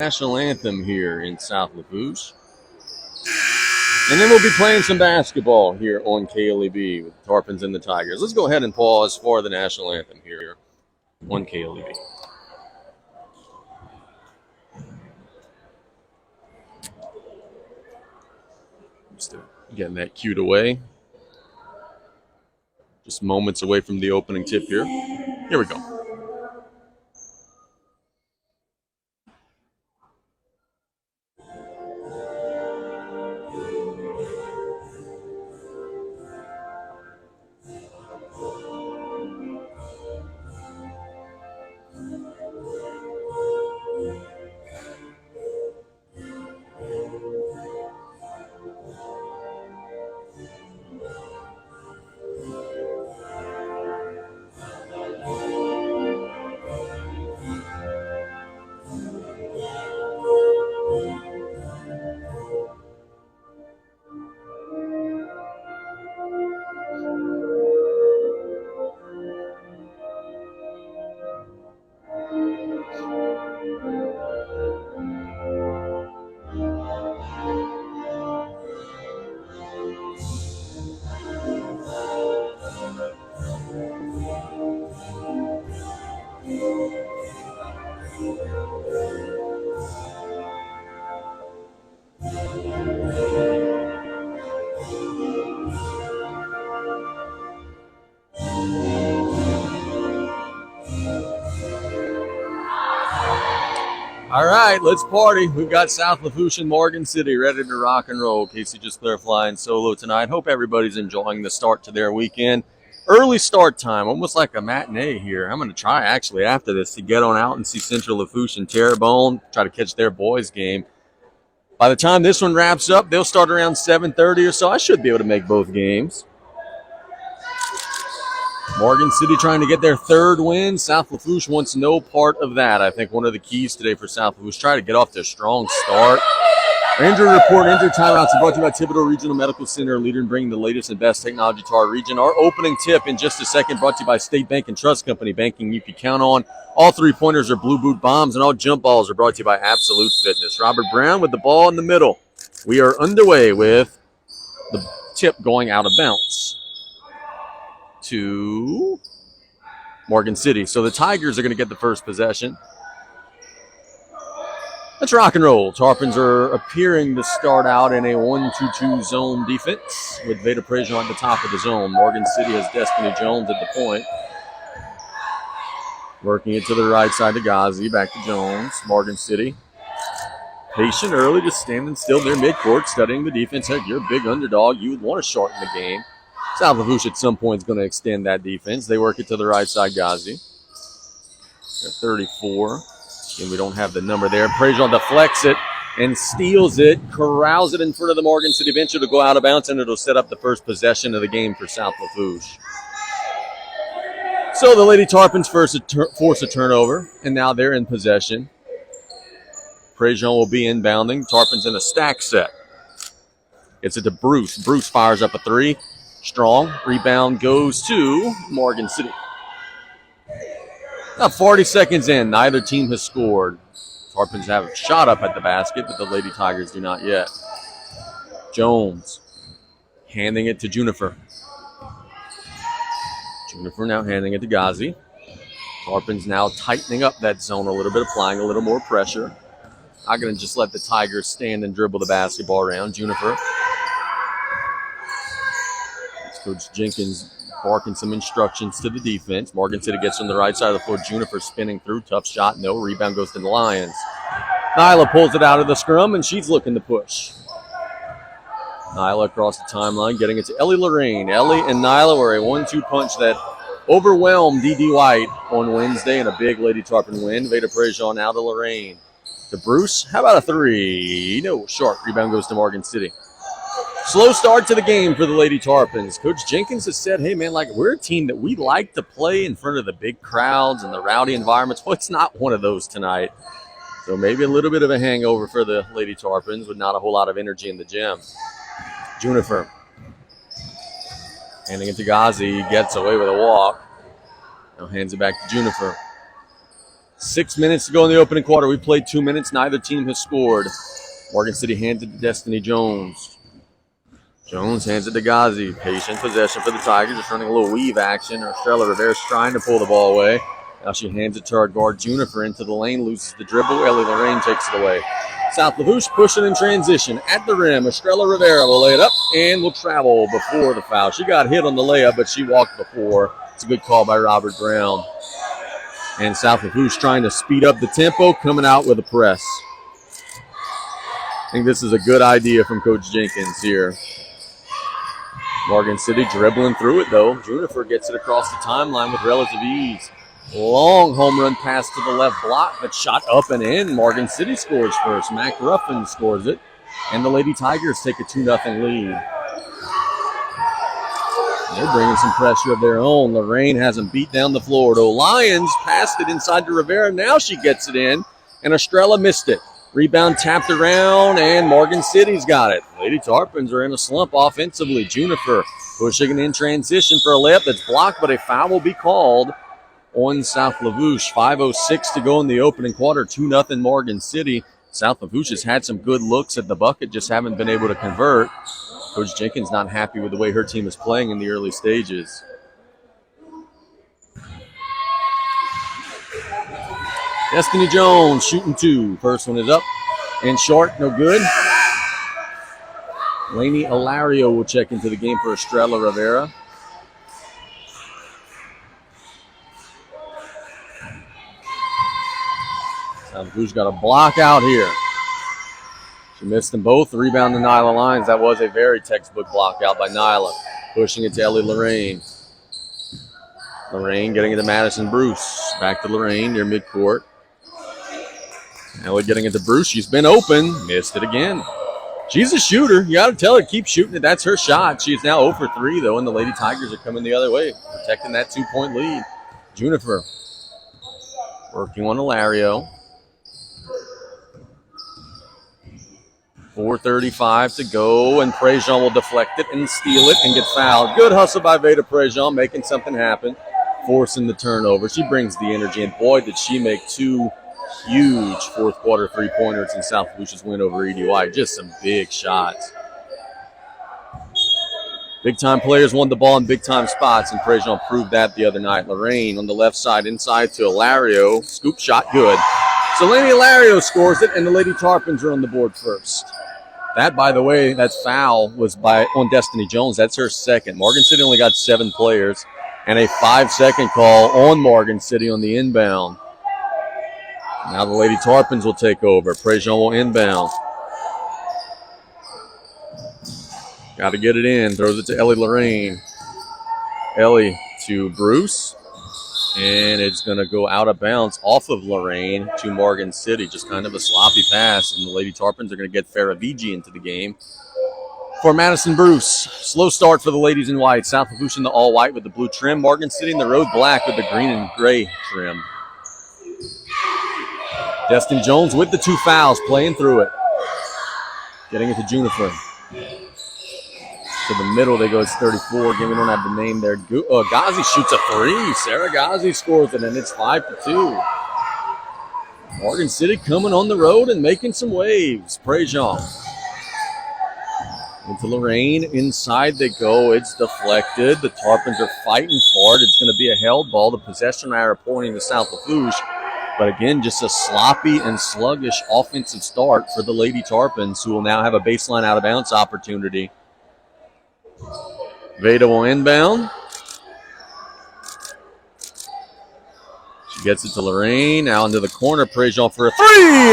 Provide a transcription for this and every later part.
National anthem here in South Lafourche. And then we'll be playing some basketball here on KLEB with Tarpons and the Tigers. Let's go ahead and pause for the national anthem here on KLEB. Just getting that cued away. Just moments away from the opening tip here. Here we go. All right, let's party. We've got South Lafourche and Morgan City ready to rock and roll. Casey just clear flying solo tonight. Hope everybody's enjoying the start to their weekend. Early start time, almost like a matinee here. I'm going to try actually after this to get on out and see Central Lafourche and Terrebonne, try to catch their boys game. By the time this one wraps up, they'll start around 7:30 or so. I should be able to make both games. Morgan City trying to get their third win. South Lafourche wants no part of that. I think one of the keys today for South Lafourche, try to get off to a strong start. Our injury report, injury timeouts are brought to you by Thibodeau Regional Medical Center, a leader in bringing the latest and best technology to our region. Our opening tip in just a second brought to you by State Bank and Trust Company, banking you can count on. All three-pointers are Blue Boot bombs, and all jump balls are brought to you by Absolute Fitness. Robert Brown with the ball in the middle. We are underway with the tip going out of bounds to Morgan City. So the Tigers are going to get the first possession. Let's rock and roll. Tarpons are appearing to start out in a 1-2-2 zone defense with Veda Prejean at the top of the zone. Morgan City has Destiny Jones at the point. Working it to the right side to Ghazi. Back to Jones. Morgan City. Patient early, just standing still near midcourt, studying the defense. Heck, you're a big underdog. You would want to shorten the game. South Lafourche at some point is going to extend that defense. They work it to the right side, Ghazi. At 34. And we don't have the number there. Prejean deflects it and steals it, corrals it in front of the Morgan City bench. It'll go out of bounds, and it'll set up the first possession of the game for South Lafourche. So the Lady Tarpons force a turnover, and now they're in possession. Prejean will be inbounding. Tarpons in a stack set. It's it to Bruce. Bruce fires up a three. Strong. Rebound goes to Morgan City. Now 40 seconds in, neither team has scored. Tarpons have a shot up at the basket, but the Lady Tigers do not yet. Jones handing it to Junifer. Junifer now handing it to Ghazi. Tarpons now tightening up that zone a little bit, applying a little more pressure. Not going to just let the Tigers stand and dribble the basketball around. Junifer. Coach Jenkins barking some instructions to the defense. Morgan City gets on the right side of the floor. Junifer spinning through. Tough shot. No. Rebound goes to the Lions. Nyla pulls it out of the scrum, and she's looking to push. Nyla across the timeline, getting it to Ellie Lorraine. Ellie and Nyla were a 1-2 punch that overwhelmed D.D. White on Wednesday in a big Lady Tarpon win. Veda Prejean now to Lorraine. To Bruce. How about a three? No. Short. Rebound goes to Morgan City. Slow start to the game for the Lady Tarpons. Coach Jenkins has said, hey, man, like we're a team that we like to play in front of the big crowds and the rowdy environments. Well, it's not one of those tonight. So maybe a little bit of a hangover for the Lady Tarpons with not a whole lot of energy in the gym. Junifer. Handing it to Ghazi. Gets away with a walk. Now hands it back to Junifer. 6 minutes to go in the opening quarter. We played 2 minutes. Neither team has scored. Morgan City hands it to Destiny Jones. Jones hands it to Ghazi. Patient possession for the Tigers. Just running a little weave action. Estrella Rivera's trying to pull the ball away. Now she hands it to our guard, Juniper, into the lane. Loses the dribble. Ellie Lorraine takes it away. South Lafourche pushing in transition. At the rim, Estrella Rivera will lay it up and will travel before the foul. She got hit on the layup, but she walked before. It's a good call by Robert Brown. And South Lafourche trying to speed up the tempo, coming out with a press. I think this is a good idea from Coach Jenkins here. Morgan City dribbling through it, though. Juniper gets it across the timeline with relative ease. Long home run pass to the left block, but shot up and in. Morgan City scores first. Mac Ruffin scores it. And the Lady Tigers take a 2-0 lead. They're bringing some pressure of their own. Lorraine has them beat down the floor. The Lions passed it inside to Rivera. Now she gets it in, and Estrella missed it. Rebound tapped around, and Morgan City's got it. Lady Tarpons are in a slump offensively. Juniper pushing it in transition for a layup that's blocked, but a foul will be called on South Lafourche. 5:06 to go in the opening quarter. 2-0 Morgan City. South Lafourche has had some good looks at the bucket, just haven't been able to convert. Coach Jenkins not happy with the way her team is playing in the early stages. Destiny Jones shooting two. First one is up and short, no good. Lainey Alario will check into the game for Estrella Rivera. South Lafourche got a block out here. She missed them both. The rebound to Nyla Lyons. That was a very textbook block out by Nyla. Pushing it to Ellie Lorraine. Lorraine getting it to Madison Bruce. Back to Lorraine near midcourt. Ellie getting it to Bruce. She's been open. Missed it again. She's a shooter. You got to tell her, keep shooting it. That's her shot. She is now 0 for 3, though, and the Lady Tigers are coming the other way, protecting that 2-point lead. Juniper working on Alario. 4:35 to go, and Prejean will deflect it and steal it and get fouled. Good hustle by Veda Prejean, making something happen, forcing the turnover. She brings the energy, and boy, did she make two huge fourth-quarter three-pointers in South Lafourche's win over EDY. Just some big shots. Big-time players won the ball in big-time spots, and Prejean proved that the other night. Lorraine on the left side inside to Alario. Scoop shot, good. So Lainey Alario scores it, and the Lady Tarpons are on the board first. That, by the way, that foul was on Destiny Jones. That's her second. Morgan City only got 7 players, and a 5-second call on Morgan City on the inbound. Now the Lady Tarpons will take over. Prejean will inbound. Got to get it in. Throws it to Ellie Lorraine. Ellie to Bruce. And it's going to go out of bounds off of Lorraine to Morgan City. Just kind of a sloppy pass. And the Lady Tarpons are going to get Faravigi into the game for Madison Bruce. Slow start for the ladies in white. South Lafourche in the all-white with the blue trim. Morgan City in the road black with the green and gray trim. Destiny Jones with the 2 fouls, playing through it. Getting it to Juniper. To the middle, they go. It's 34. Again, we don't have the name there. Ghazi shoots a 3. Sarah Ghazi scores it, and it's 5-2. Morgan City coming on the road and making some waves. Prejean. Into Lorraine. Inside they go. It's deflected. The Tarpons are fighting for it. It's going to be a held ball. The possession arrow pointing to South Lafourche. But again, just a sloppy and sluggish offensive start for the Lady Tarpons, who will now have a baseline out-of-bounds opportunity. Veda will inbound. She gets it to Lorraine. Now into the corner. Prejean for a 3,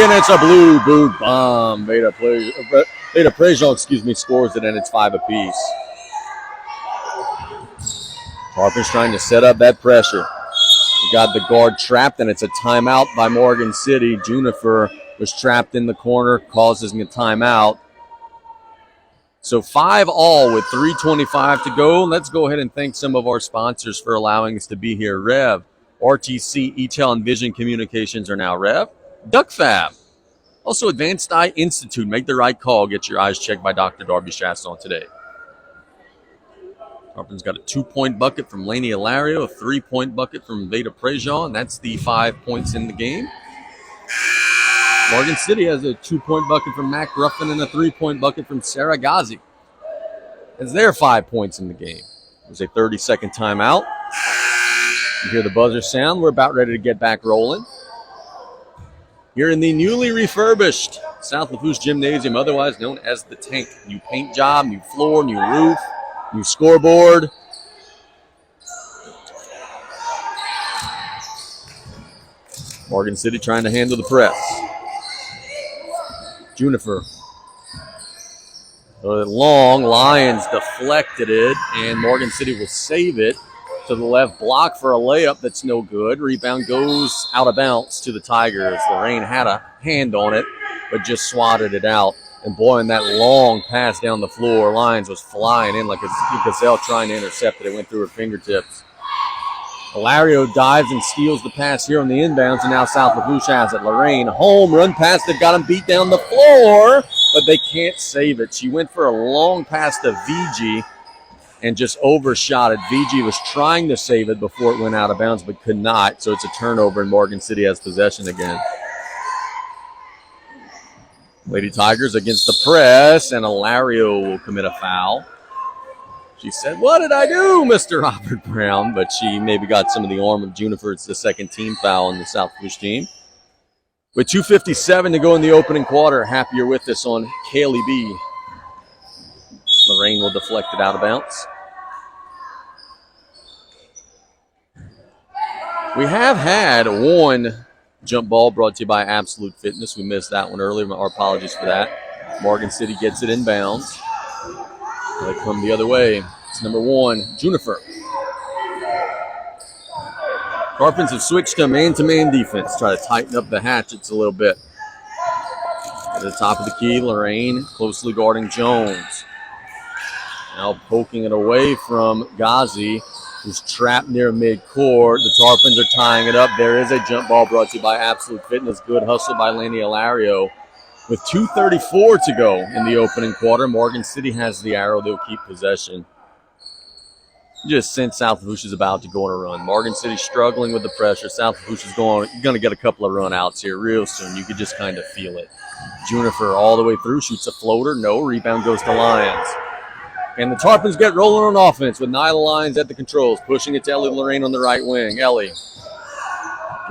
and it's a blue boot bomb. Veda Prejean, scores it, and it's 5 apiece. Tarpons trying to set up that pressure. We got the guard trapped, and it's a timeout by Morgan City. Juniper was trapped in the corner, causing a timeout. So 5-all with 3:25 to go. Let's go ahead and thank some of our sponsors for allowing us to be here. Rev, RTC, ETEL, and Vision Communications are now Rev. Duck Fab. Also Advanced Eye Institute. Make the right call. Get your eyes checked by Dr. Darby Shaston today. Tarpons got a 2-point bucket from Laney Ilario, a 3-point bucket from Veda Prejean, and that's the 5 points in the game. Morgan City has a 2-point bucket from Mac Ruffin and a 3-point bucket from Sarah Ghazi. It's their 5 points in the game. It was a 30-second timeout. You hear the buzzer sound. We're about ready to get back rolling. Here in the newly refurbished South Lafourche Gymnasium, otherwise known as the Tank. New paint job, new floor, new roof, new scoreboard. Morgan City trying to handle the press. Junifer. Long, Lions deflected it, and Morgan City will save it to the left block for a layup that's no good. Rebound goes out of bounds to the Tigers. Lorraine had a hand on it, but just swatted it out. And boy, in that long pass down the floor, Lions was flying in like a gazelle trying to intercept it. It went through her fingertips. Ilario dives and steals the pass here on the inbounds, and now South Lafourche has it. Lorraine, home run pass. They've got him beat down the floor, but they can't save it. She went for a long pass to VG and just overshot it. VG was trying to save it before it went out of bounds, but could not. So it's a turnover, and Morgan City has possession again. Lady Tigers against the press, and Ilario will commit a foul. She said, "What did I do, Mr. Robert Brown?" But she maybe got some of the arm of Junifer. It's the second team foul on the South Lafourche team. With 2:57 to go in the opening quarter, happy you're with us on Kaylee B. Lorraine will deflect it out of bounds. We have had one jump ball brought to you by Absolute Fitness. We missed that one earlier. Our apologies for that. Morgan City gets it inbounds. They come the other way. It's number 1, Junifer. Tarpons have switched to man-to-man defense. Try to tighten up the hatchets a little bit. At the top of the key, Lorraine closely guarding Jones. Now poking it away from Ghazi, who's trapped near midcourt. The Tarpons are tying it up. There is a jump ball brought to you by Absolute Fitness. Good hustle by Laney Ilario. With 2:34 to go in the opening quarter, Morgan City has the arrow. They'll keep possession. Just since South Lafourche is about to go on a run. Morgan City struggling with the pressure. South Lafourche is going to get a couple of run outs here real soon. You could just kind of feel it. Junifer all the way through, shoots a floater. No, rebound goes to Lions. And the Tarpons get rolling on offense with Nyla Lyons at the controls, pushing it to Ellie Lorraine on the right wing. Ellie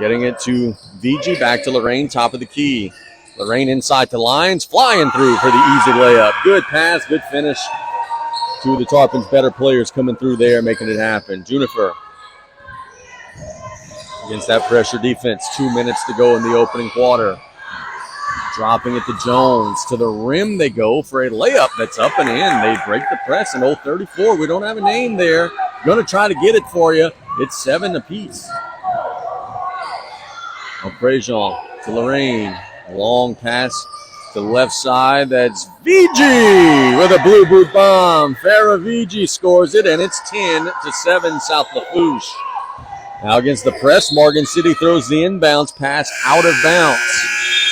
getting it to VG, back to Lorraine, top of the key. Lorraine inside to Lyons, flying through for the easy layup. Good pass, good finish. Two of the Tarpons' better players coming through there, making it happen. Junifer against that pressure defense. 2 minutes to go in the opening quarter. Dropping it to Jones. To the rim they go for a layup that's up and in. They break the press in 0-34. We don't have a name there. Going to try to get it for you. It's 7 apiece. Prejean to Lorraine. Long pass to the left side. That's VG with a blue boot bomb. Farrah VG scores it, and it's 10-7 South Lafourche. Now against the press, Morgan City throws the inbounds pass out of bounds.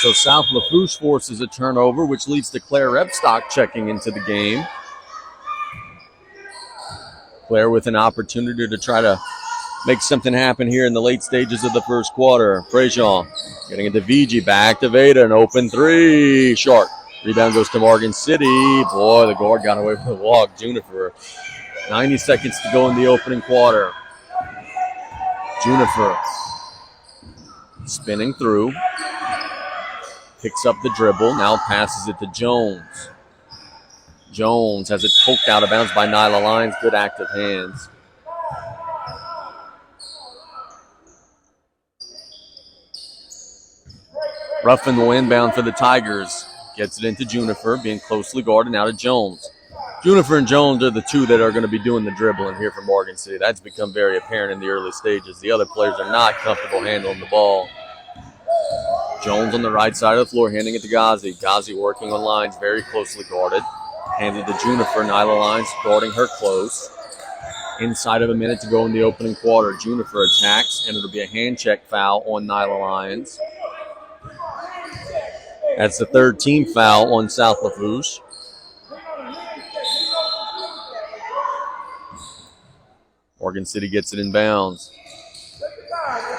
So South Lafourche forces a turnover, which leads to Claire Rebstock checking into the game. Claire with an opportunity to try to make something happen here in the late stages of the first quarter. Prejean getting it to VG, back to Veda, an open three, short. Rebound goes to Morgan City. Boy, the guard got away from the walk. Junifer, 90 seconds to go in the opening quarter. Junifer spinning through, picks up the dribble, now passes it to Jones. Jones has it poked out of bounds by Nyla Lyons. Good active hands. Ruffin will inbound for the Tigers. Gets it into Junifer, being closely guarded now to Jones. Junifer and Jones are the two that are going to be doing the dribbling here for Morgan City. That's become very apparent in the early stages. The other players are not comfortable handling the ball. Jones on the right side of the floor, handing it to Ghazi. Ghazi working on lines, very closely guarded. Handed to Junifer. Nyla Lyons guarding her close. Inside of a minute to go in the opening quarter. Junifer attacks, and it'll be a hand check foul on Nyla Lyons. That's the third team foul on South Lafourche. Morgan City gets it in bounds.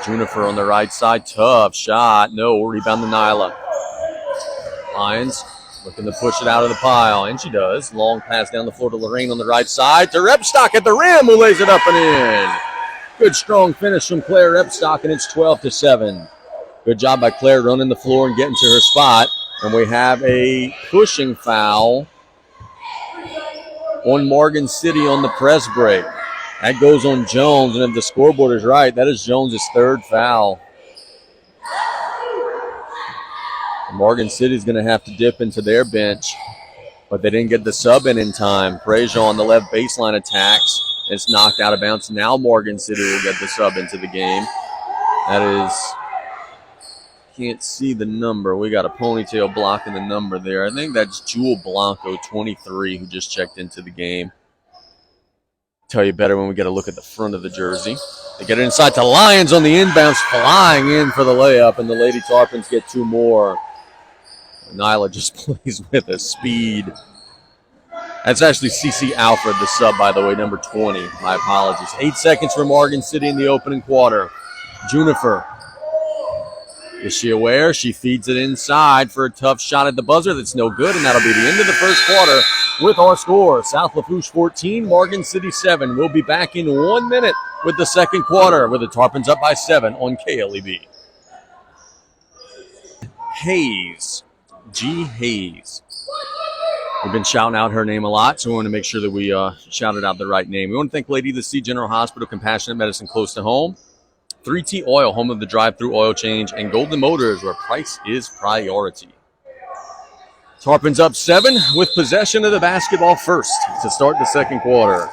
Juniper on the right side. Tough shot. No. Rebound to Nyla. Lions looking to push it out of the pile. And she does. Long pass down the floor to Lorraine on the right side. To Repstock at the rim, who lays it up and in. Good strong finish from Claire Repstock, and it's 12-7. Good job by Claire running the floor and getting to her spot. And we have a pushing foul on Morgan City on the press break. That goes on Jones, and if the scoreboard is right, that is Jones' third foul. Morgan City's going to have to dip into their bench, but they didn't get the sub in time. Prejean on the left baseline attacks. It's knocked out of bounds. Now Morgan City will get the sub into the game. That is, can't see the number. We got a ponytail blocking the number there. I think that's Jewel Blanco, 23, who just checked into the game. Tell you better when we get a look at the front of the jersey. They get it inside to Lyons on the inbounds, flying in for the layup, and the Lady Tarpons get two more. Nyla just plays with a speed. That's actually CeCe Alfred, the sub, by the way, number 20. My apologies. 8 seconds for Morgan City in the opening quarter. Juniper. Is she aware? She feeds it inside for a tough shot at the buzzer that's no good, and that'll be the end of the first quarter with our score. South Lafourche 14, Morgan City 7. We'll be back in 1 minute with the second quarter with the Tarpons up by 7 on KLEB. Hayes. G. Hayes. We've been shouting out her name a lot, so we want to make sure that we shouted out the right name. We want to thank Lady of the Sea General Hospital, Compassionate Medicine close to home, 3T Oil, home of the drive-through oil change, and Golden Motors, where price is priority. Tarpons up 7 with possession of the basketball first to start the second quarter.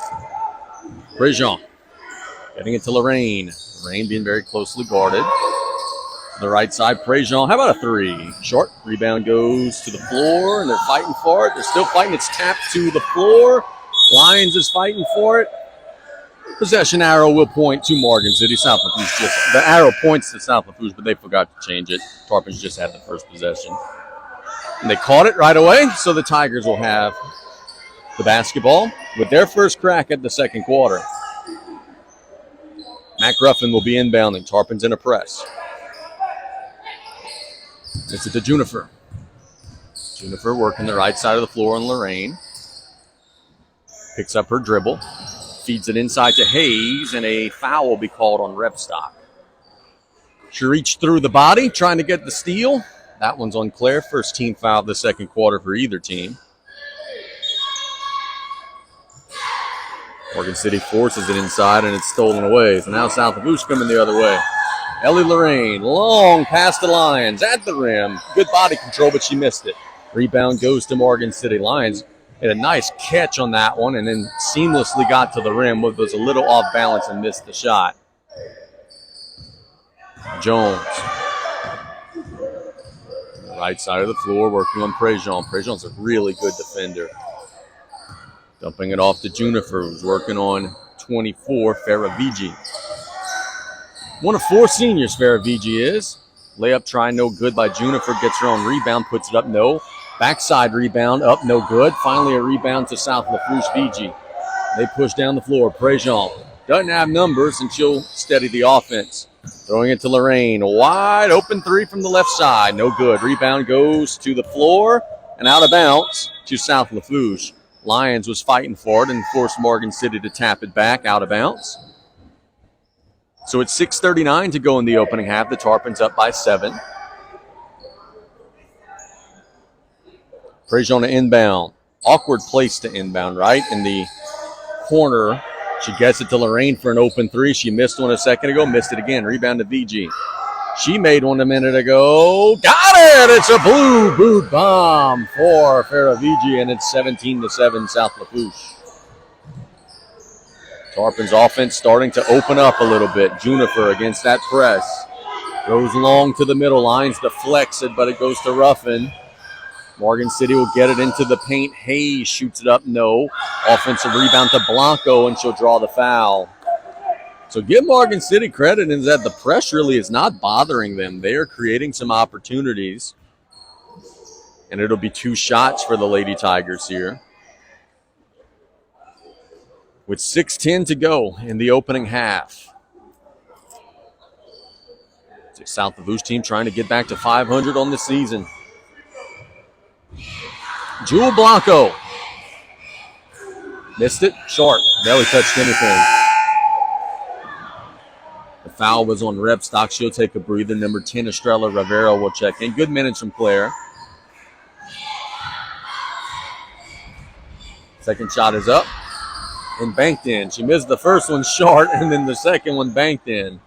Prejean getting it to Lorraine. Lorraine being very closely guarded. The right side, Prejean. How about a three? Short. Rebound goes to the floor, and they're fighting for it. They're still fighting. It's tapped to the floor. Lyons is fighting for it. Possession arrow will point to Morgan City. South Lafourche the arrow points to South Lafourche, but they forgot to change it. Tarpons just had the first possession. And they caught it right away, so the Tigers will have the basketball with their first crack at the second quarter. Matt Gruffin will be inbounding. Tarpons in a press. It's to Juniper. Juniper working the right side of the floor on Lorraine. Picks up her dribble. Feeds it inside to Hayes, and a foul will be called on Repstock. She reached through the body, trying to get the steal. That one's on Claire. First team foul of the second quarter for either team. Morgan City forces it inside, and it's stolen away. So now South Lafourche coming the other way. Ellie Lorraine, long past the Lions, at the rim. Good body control, but she missed it. Rebound goes to Morgan City. Lions had a nice catch on that one and then seamlessly got to the rim, but was a little off balance and missed the shot. Jones. On the right side of the floor, working on Prejean. Prejean's a really good defender. Dumping it off to Juniper, who's working on 24, Faravigi. One of 4 seniors, Faravigi is. Layup try, no good by Juniper. Gets her own rebound, puts it up, no. Backside rebound, up, no good. Finally a rebound to South Lafourche Vigi. They push down the floor. Prejean doesn't have numbers, and she'll steady the offense. Throwing it to Lorraine. Wide open three from the left side. No good. Rebound goes to the floor and out of bounds to South Lafourche. Lyons was fighting for it and forced Morgan City to tap it back out of bounds. So it's 6:39 to go in the opening half. The Tarpons up by 7. Prejean to inbound. Awkward place to inbound, right? In the corner. She gets it to Lorraine for an open three. She missed one a second ago, missed it again. Rebound to VG. She made one a minute ago. Got it! It's a blue boot bomb for Faravigi, and it's 17-7 South Lafourche. Tarpons offense starting to open up a little bit. Juniper against that press. Goes long to the middle. Lines deflects it, but it goes to Ruffin. Morgan City will get it into the paint. Hayes shoots it up, no. Offensive rebound to Blanco, and she'll draw the foul. So give Morgan City credit in that the press really is not bothering them. They are creating some opportunities. And it'll be 2 shots for the Lady Tigers here. with 6:10 to go in the opening half. It's a South Lafourche team trying to get back to 500 on the season. Jewel Blanco. Missed it. Short. Barely touched anything. The foul was on Repstock. She'll take a breather. Number 10, Estrella Rivera will check in. Good minutes from Claire. Second shot is up and banked in. She missed the first one short, and then the second one banked in.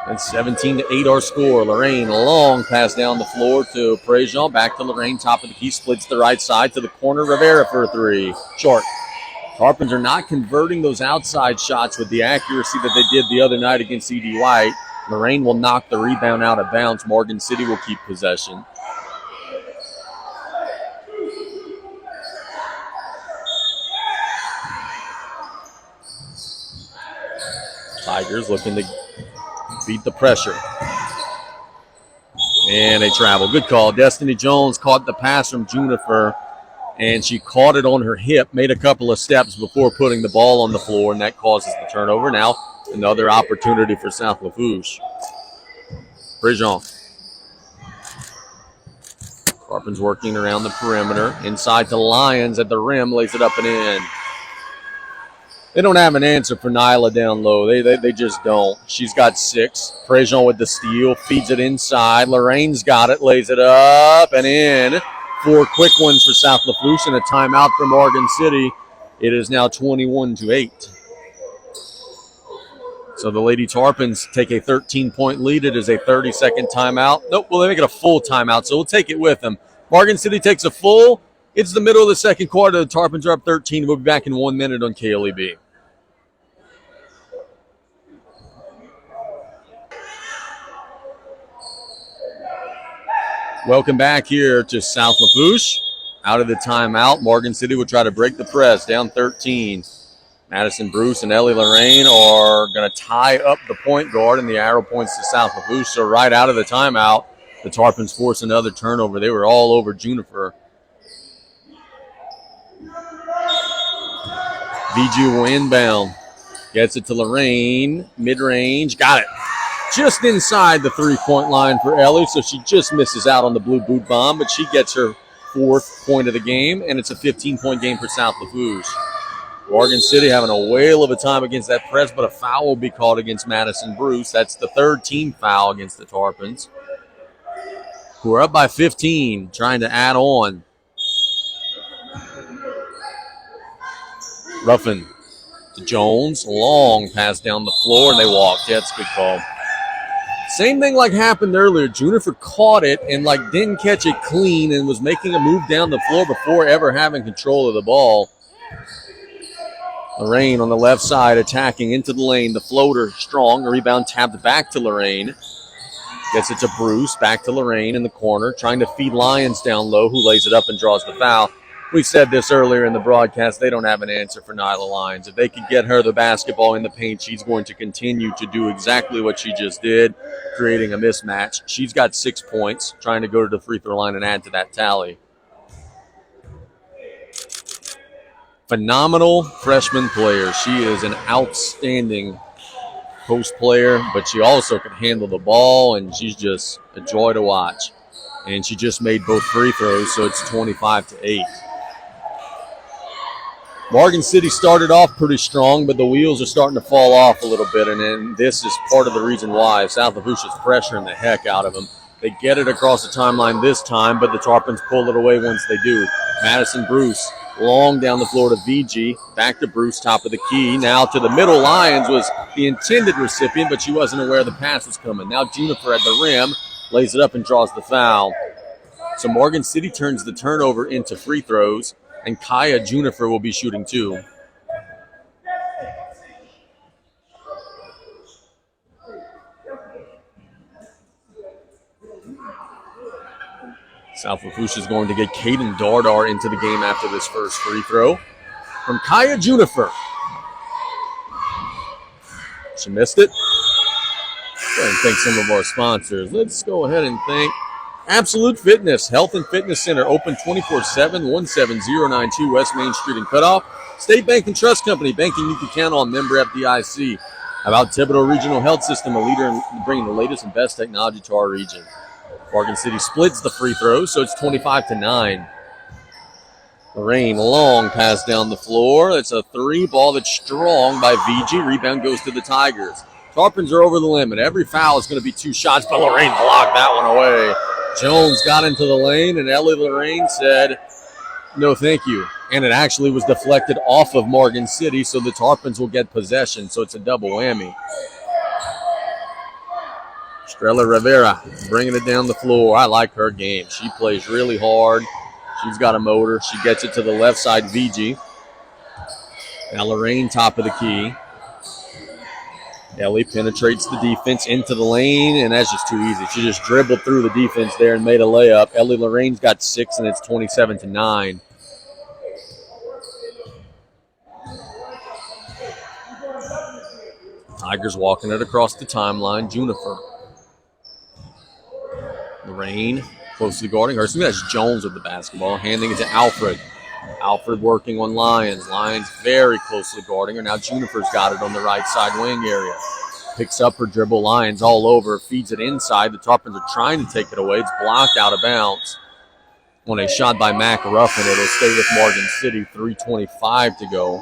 And 17-8 our score. Lorraine, long pass down the floor to Prejean. Back to Lorraine, top of the key, splits the right side to the corner. Rivera for a three. Short. Tarpons are not converting those outside shots with the accuracy that they did the other night against E.D. White. Lorraine will knock the rebound out of bounds. Morgan City will keep possession. Tigers looking to beat the pressure. And they travel. Good call. Destiny Jones caught the pass from Junifer, and she caught it on her hip, made a couple of steps before putting the ball on the floor, and that causes the turnover. Now another opportunity for South Lafourche. Prejean. Tarpons working around the perimeter. Inside to Lyons at the rim, lays it up and in. They don't have an answer for Nyla down low. They just don't. She's got 6. Prejean with the steal, feeds it inside. Lorraine's got it, lays it up and in. 4 quick ones for South Lafourche and a timeout from Morgan City. It is now 21-8. So the Lady Tarpons take a 13-point lead. It is a 30-second timeout. Nope, well, they make it a full timeout, so we'll take it with them. Morgan City takes a full. It's the middle of the second quarter. The Tarpons are up 13. We'll be back in 1 minute on KLEB. Welcome back here to South Lafourche. Out of the timeout, Morgan City will try to break the press, down 13. Madison Bruce and Ellie Lorraine are going to tie up the point guard, and the arrow points to South Lafourche. So right out of the timeout, the Tarpons force another turnover. They were all over Junifer. VG will inbound. Gets it to Lorraine. Mid-range. Got it. Just inside the three-point line for Ellie, so she just misses out on the blue boot bomb, but she gets her 4th point of the game, and it's a 15-point game for South Lafourche. Morgan City having a whale of a time against that press, but a foul will be called against Madison Bruce. That's the 3rd team foul against the Tarpons, who are up by 15, trying to add on. Ruffin to Jones. Long pass down the floor, and they walked. Yeah, that's a good call. Same thing like happened earlier. Junifer caught it and didn't catch it clean and was making a move down the floor before ever having control of the ball. Lorraine on the left side attacking into the lane. The floater strong. Rebound tapped back to Lorraine. Gets it to Bruce. Back to Lorraine in the corner. Trying to feed Lyons down low, who lays it up and draws the foul. We said this earlier in the broadcast. They don't have an answer for Nyla Lyons. If they can get her the basketball in the paint, she's going to continue to do exactly what she just did, creating a mismatch. She's got 6 points, trying to go to the free throw line and add to that tally. Phenomenal freshman player. She is an outstanding post player, but she also can handle the ball, and she's just a joy to watch. And she just made both free throws, so it's 25-8. Morgan City started off pretty strong, but the wheels are starting to fall off a little bit, and then this is part of the reason why. South Lafourche is pressuring the heck out of them. They get it across the timeline this time, but the Tarpons pull it away once they do. Madison Bruce, long down the floor to VG. Back to Bruce, top of the key. Now to the middle. Lyons was the intended recipient, but she wasn't aware the pass was coming. Now Junifer at the rim, lays it up and draws the foul. So Morgan City turns the turnover into free throws, and Kaya Junifer will be shooting 2. South Lafourche is going to get Kaden Dardar into the game after this first free throw from Kaya Junifer. She missed it. Go ahead and thank some of our sponsors. Let's go ahead and thank Absolute Fitness, Health and Fitness Center, open 24/7, 17092 West Main Street in Cutoff. State Bank and Trust Company, banking you can count on, member FDIC. How about Thibodeau Regional Health System, a leader in bringing the latest and best technology to our region. Morgan City splits the free throws, so it's 25-9. Lorraine, long pass down the floor. It's a three ball that's strong by VG. Rebound goes to the Tigers. Tarpons are over the limit. Every foul is going to be 2 shots, but Lorraine blocked that one away. Jones got into the lane, and Ellie Lorraine said, no, thank you. And it actually was deflected off of Morgan City, so the Tarpons will get possession, so it's a double whammy. Estrella Rivera bringing it down the floor. I like her game. She plays really hard. She's got a motor. She gets it to the left side, VG. Now Lorraine, top of the key. Ellie penetrates the defense into the lane, and that's just too easy. She just dribbled through the defense there and made a layup. Ellie Lorraine's got 6, and it's 27-9. Tigers walking it across the timeline. Juniper. Lorraine closely guarding her. So that's Jones with the basketball, handing it to Alfred. Alfred working on Lyons. Lyons very closely guarding her. Now Juniper's got it on the right side wing area. Picks up her dribble. Lyons all over. Feeds it inside. The Tarpons are trying to take it away. It's blocked out of bounds. On a shot by Mac Ruffin, it'll stay with Morgan City. 3:25 to go.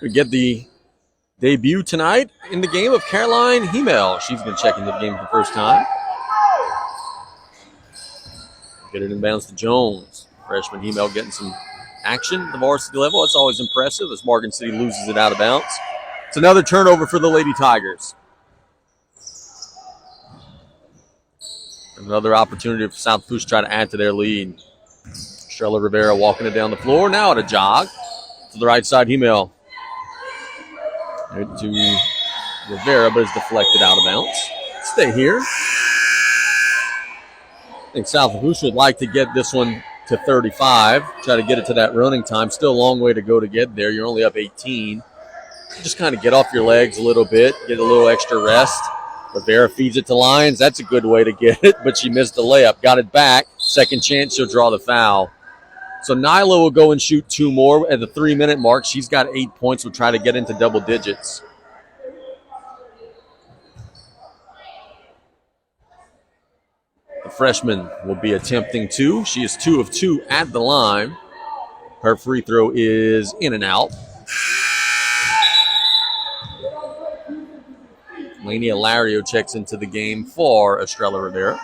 We get the debut tonight in the game of Caroline Hemel. She's going to check into the game for the first time. Get it inbounds to Jones. Freshman Hemel getting some action at the varsity level. It's always impressive as Morgan City loses it out of bounds. It's another turnover for the Lady Tigers. Another opportunity for South Lafourche to try to add to their lead. Estrella Rivera walking it down the floor. Now at a jog to the right side, Hemel. To Rivera, but it's deflected out of bounds. Stay here. I think South Lafourche would like to get this one to 35. Try to get it to that running time. Still a long way to go to get there. You're only up 18. Just kind of get off your legs a little bit. Get a little extra rest. Rivera feeds it to Lyons. That's a good way to get it, but she missed the layup. Got it back. Second chance, she'll draw the foul. So Nyla will go and shoot 2 more at the 3-minute mark. She's got 8 points. We'll try to get into double digits. The freshman will be attempting 2. She is 2 of 2 at the line. Her free throw is in and out. Lainey Alario checks into the game for Estrella Rivera.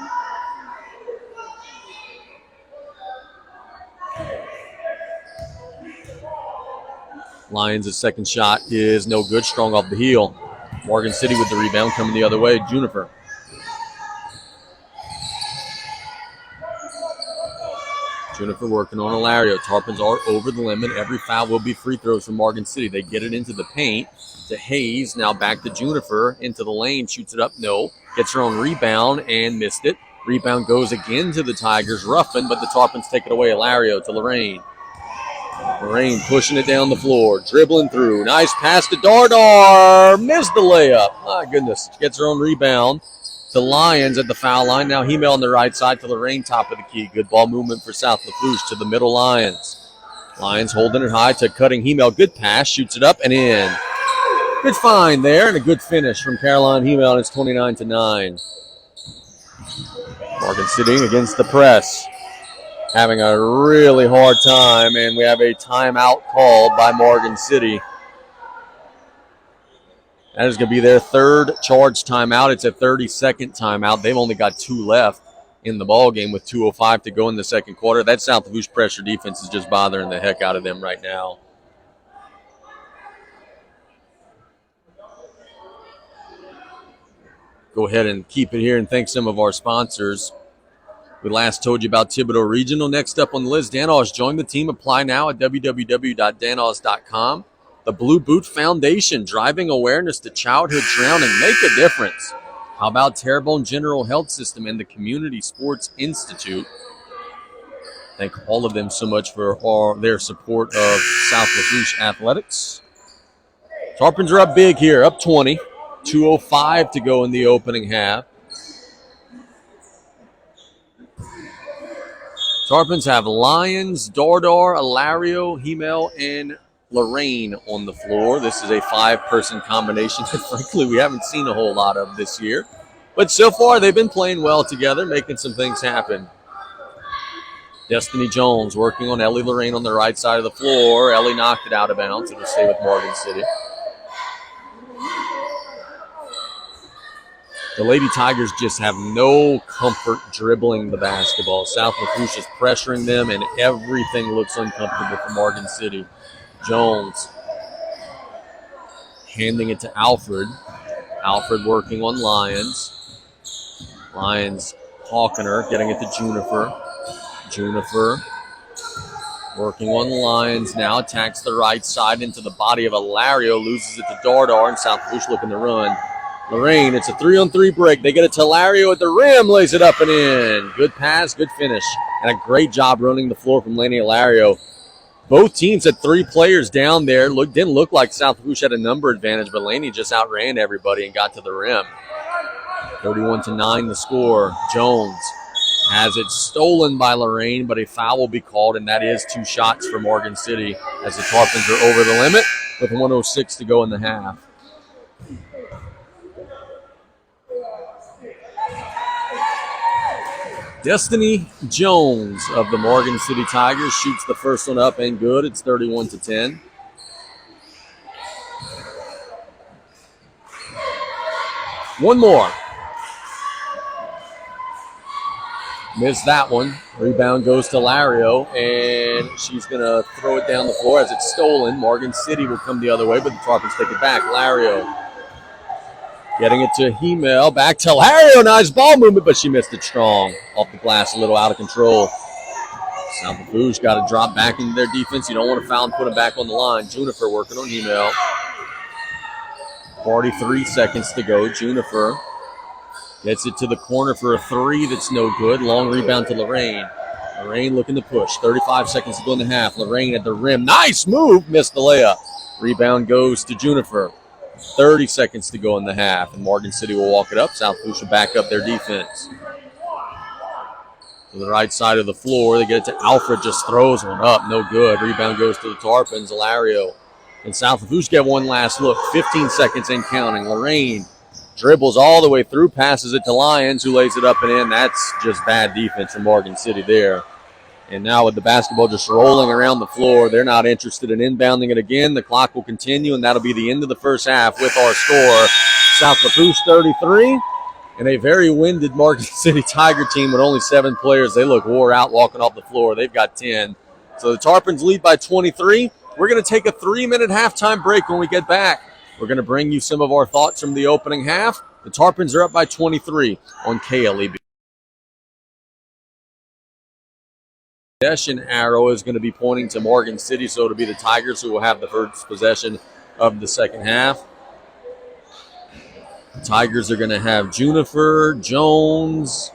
Lions' second shot is no good. Strong off the heel. Morgan City with the rebound coming the other way. Juniper. Juniper working on Alario. Tarpons are over the limit. Every foul will be free throws from Morgan City. They get it into the paint to Hayes. Now back to Juniper. Into the lane. Shoots it up. No. Gets her own rebound and missed it. Rebound goes again to the Tigers. Ruffin, but the Tarpons take it away. Alario to Lorraine. Lorraine pushing it down the floor. Dribbling through. Nice pass to Dardar. Missed the layup. My goodness. Gets her own rebound to Lyons at the foul line. Now Hemel on the right side to Lorraine, top of the key. Good ball movement for South Lafourche to the middle Lions. Lions holding it high to cutting Hemel. Good pass. Shoots it up and in. Good find there and a good finish from Caroline Hemel. It's 29-9. Morgan City against the press. Having a really hard time, and we have a timeout called by Morgan City. That is going to be their third charge timeout. It's a 30-second timeout. They've only got 2 left in the ball game with 2:05 to go in the second quarter. That South Lafourche pressure defense is just bothering the heck out of them right now. Go ahead and keep it here and thank some of our sponsors. We last told you about Thibodeau Regional. Next up on the list, Danos joined the team. Apply now at www.danos.com. The Blue Boot Foundation, driving awareness to childhood drowning. Make a difference. How about Terrebonne General Health System and the Community Sports Institute? Thank all of them so much for their support of South Lafourche athletics. Tarpons are up big here, up 20. 2:05 to go in the opening half. Tarpons have Lyons, Dardar, Ilario, Hemel, and Lorraine on the floor. This is a 5-person combination that, frankly, we haven't seen a whole lot of this year. But so far, they've been playing well together, making some things happen. Destiny Jones working on Ellie Lorraine on the right side of the floor. Ellie knocked it out of bounds. It'll stay with Morgan City. The Lady Tigers just have no comfort dribbling the basketball. South Lafourche is pressuring them, and everything looks uncomfortable for Morgan City. Jones handing it to Alfred. Alfred working on Lyons. Lyons hawking her, getting it to Juniper. Juniper working on Lyons now. Attacks the right side into the body of Ilario. Loses it to Dardar, and South Lafourche looking to run. Lorraine, it's a 3-on-3 break. They get it to Ilario at the rim, lays it up and in. Good pass, good finish, and a great job running the floor from Laney Ilario. Both teams had 3 players down there. Didn't look like South Lafourche had a number advantage, but Laney just outran everybody and got to the rim. 31-9 the score. Jones has it stolen by Lorraine, but a foul will be called, and that is 2 shots for Morgan City as the Tarpons are over the limit with 1:06 to go in the half. Destiny Jones of the Morgan City Tigers shoots the first one up and good. It's 31-10. One more. Missed that one. Rebound goes to Lario, and she's going to throw it down the floor as it's stolen. Morgan City will come the other way, but the Tarpons take it back. Lario getting it to Hemel. Back to Lario. Nice ball movement, but she missed it strong. Off the glass, a little out of control. South Lafourche got to drop back into their defense. You don't want to foul and put them back on the line. Juniper working on Hemel. 43 seconds to go. Juniper gets it to the corner for a 3 that's no good. Long rebound to Lorraine. Lorraine looking to push. 35 seconds to go in the half. Lorraine at the rim. Nice move. Missed the layup. Rebound goes to Juniper. 30 seconds to go in the half, and Morgan City will walk it up. South Lafourche will back up their defense. To the right side of the floor, they get it to Alfred, just throws one up, no good. Rebound goes to the Tarpons, Ilario. And South Lafourche get one last look, 15 seconds and counting. Lorraine dribbles all the way through, passes it to Lyons, who lays it up and in. That's just bad defense from Morgan City there. And now with the basketball just rolling around the floor, they're not interested in inbounding it again. The clock will continue, and that'll be the end of the first half with our score. South Lafourche 33, and a very winded Morgan City Tiger team with only 7 players. They look wore out walking off the floor. They've got 10. So the Tarpons lead by 23. We're going to take a 3-minute halftime break when we get back. We're going to bring you some of our thoughts from the opening half. The Tarpons are up by 23 on KLEB. Possession arrow is going to be pointing to Morgan City, so it'll be the Tigers who will have the first possession of the second half. The Tigers are going to have Juniper, Jones,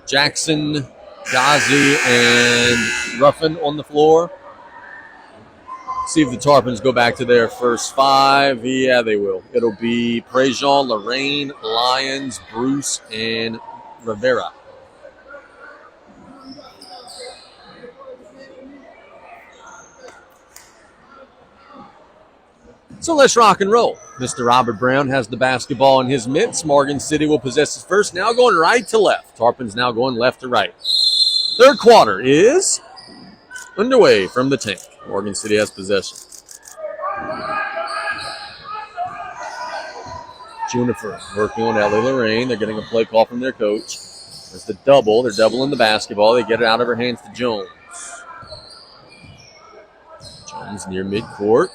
Jackson, Ghazi, and Ruffin on the floor. See if the Tarpons go back to their first 5. Yeah, they will. It'll be Prejean, Lorraine, Lyons, Bruce, and Rivera. So let's rock and roll. Mr. Robert Brown has the basketball in his mitts. Morgan City will possess it first. Now going right to left. Tarpons now going left to right. Third quarter is underway from the tank. Morgan City has possession. Juniper working on Ellie Lorraine. They're getting a play call from their coach. There's the double. They're doubling the basketball. They get it out of her hands to Jones. Jones near midcourt.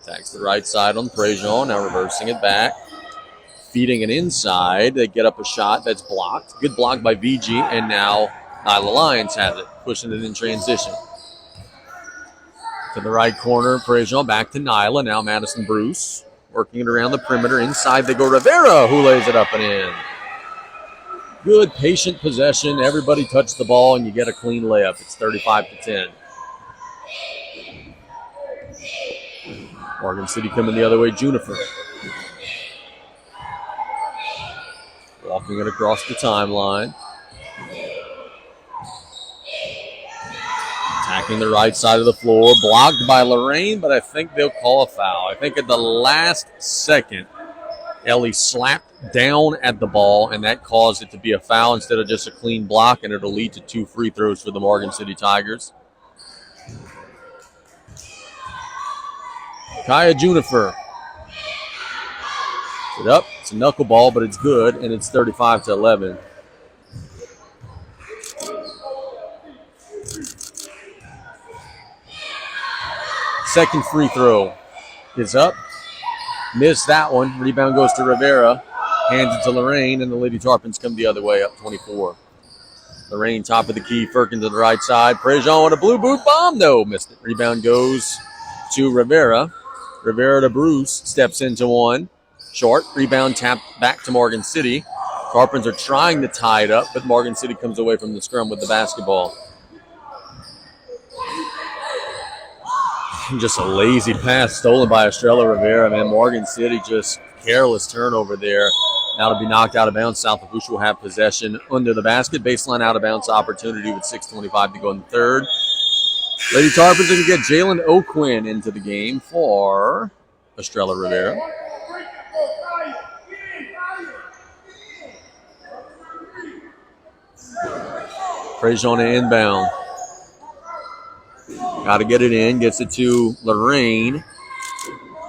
Attacks the right side on Prejean, now reversing it back. Feeding it inside. They get up a shot that's blocked. Good block by VG, and now Nyla Lyons has it, pushing it in transition. To the right corner, Prejean back to Nyla. Now Madison Bruce working it around the perimeter. Inside they go Rivera, who lays it up and in. Good, patient possession. Everybody touched the ball, and you get a clean layup. It's 35-10. Morgan City coming the other way, Juniper. Walking it across the timeline. Attacking the right side of the floor. Blocked by Lorraine, but I think they'll call a foul. I think at the last second, Ellie slapped down at the ball, and that caused it to be a foul instead of just a clean block, and it'll lead to 2 free throws for the Morgan City Tigers. Kaya Junifer. It up. It's a knuckleball, but it's good, and it's 35-11. Second free throw is up. Missed that one. Rebound goes to Rivera. Hands it to Lorraine, and the Lady Tarpons come the other way, up 24. Lorraine, top of the key. Firkin to the right side. Prejean with a blue boot bomb. No, missed it. Rebound goes to Rivera. Rivera to Bruce. Steps into one. Short. Rebound tapped back to Morgan City. Tarpons are trying to tie it up, but Morgan City comes away from the scrum with the basketball. Just a lazy pass stolen by Estrella Rivera, man. Morgan City just careless turnover there. Now to be knocked out of bounds. South Lafourche will have possession under the basket. Baseline out of bounds opportunity with 6:25 to go in the third. Lady Tarpons are going to get Jalen O'Quinn into the game for Estrella Rivera. Prejean to inbound. Got to get it in. Gets it to Lorraine.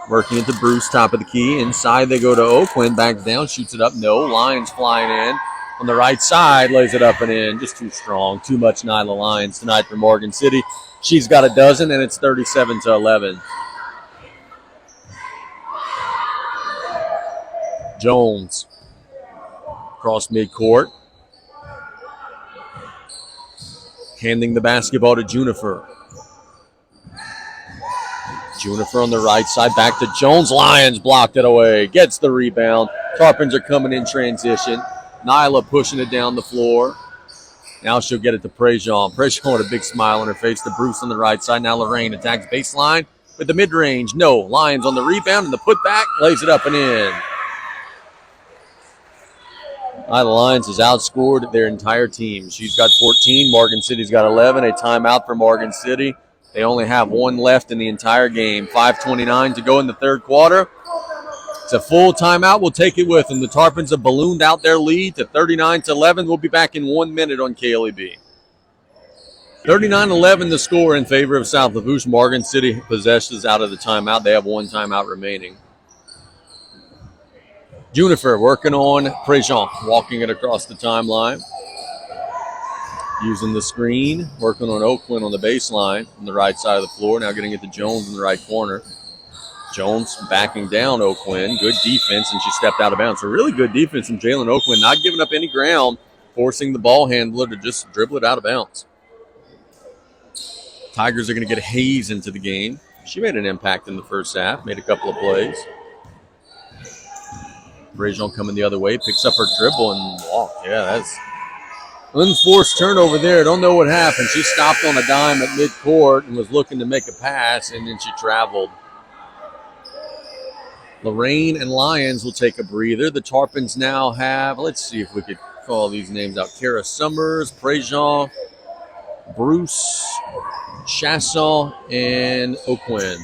Working it to Bruce, top of the key. Inside they go to O'Quinn. Backs down, shoots it up. No. Lyons flying in. On the right side, lays it up and in. Just too strong. Too much Nyla Lyons tonight for Morgan City. She's got a dozen, and it's 37-11. Jones. Across midcourt. Handing the basketball to Junifer. Junifer on the right side, back to Jones. Lyons blocked it away, gets the rebound. Tarpons are coming in transition. Nyla pushing it down the floor. Now she'll get it to Prejean. Prejean with a big smile on her face to Bruce on the right side. Now Lorraine attacks baseline with the mid-range. No. Lyons on the rebound and the putback. Lays it up and in. Nyla Lyons has outscored their entire team. She's got 14. Morgan City's got 11. A timeout for Morgan City. They only have one left in the entire game. 5:29 to go in the third quarter. It's a full timeout. We'll take it with them. The Tarpons have ballooned out their lead to 39-11. We'll be back in 1 minute on KLEB. 39-11 the score in favor of South Lafourche. Morgan City possesses out of the timeout. They have one timeout remaining. Junifer working on Prejean, walking it across the timeline. Using the screen, working on O'Quinn on the baseline on the right side of the floor. Now getting it to Jones in the right corner. Jones backing down O'Quinn. Good defense, and she stepped out of bounds. So really good defense from Jalen O'Quinn, not giving up any ground, forcing the ball handler to just dribble it out of bounds. Tigers are going to get Hayes into the game. She made an impact in the first half, made a couple of plays. Prejean coming the other way, picks up her dribble and walk. Yeah, that's unforced turnover there. Don't know what happened. She stopped on a dime at midcourt and was looking to make a pass, and then she traveled. Lorraine and Lyons will take a breather. The Tarpons now have, let's see if we could call these names out. Kara Summers, Prejean, Bruce, Chasson, and O'Quinn.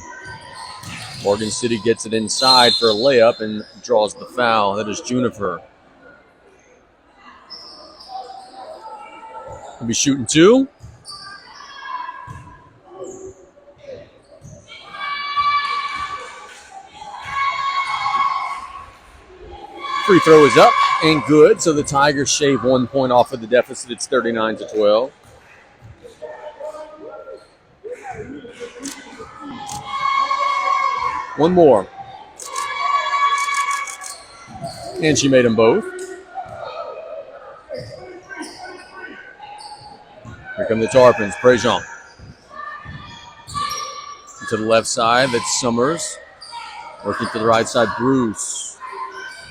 Morgan City gets it inside for a layup and draws the foul. That is Junifer. We'll be shooting two. Free throw is up and good, so the Tigers shave 1 point off of the deficit. It's 39-12. One more. And she made them both. Here come the Tarpons. Prejean. To the left side, that's Summers. Working to the right side, Bruce.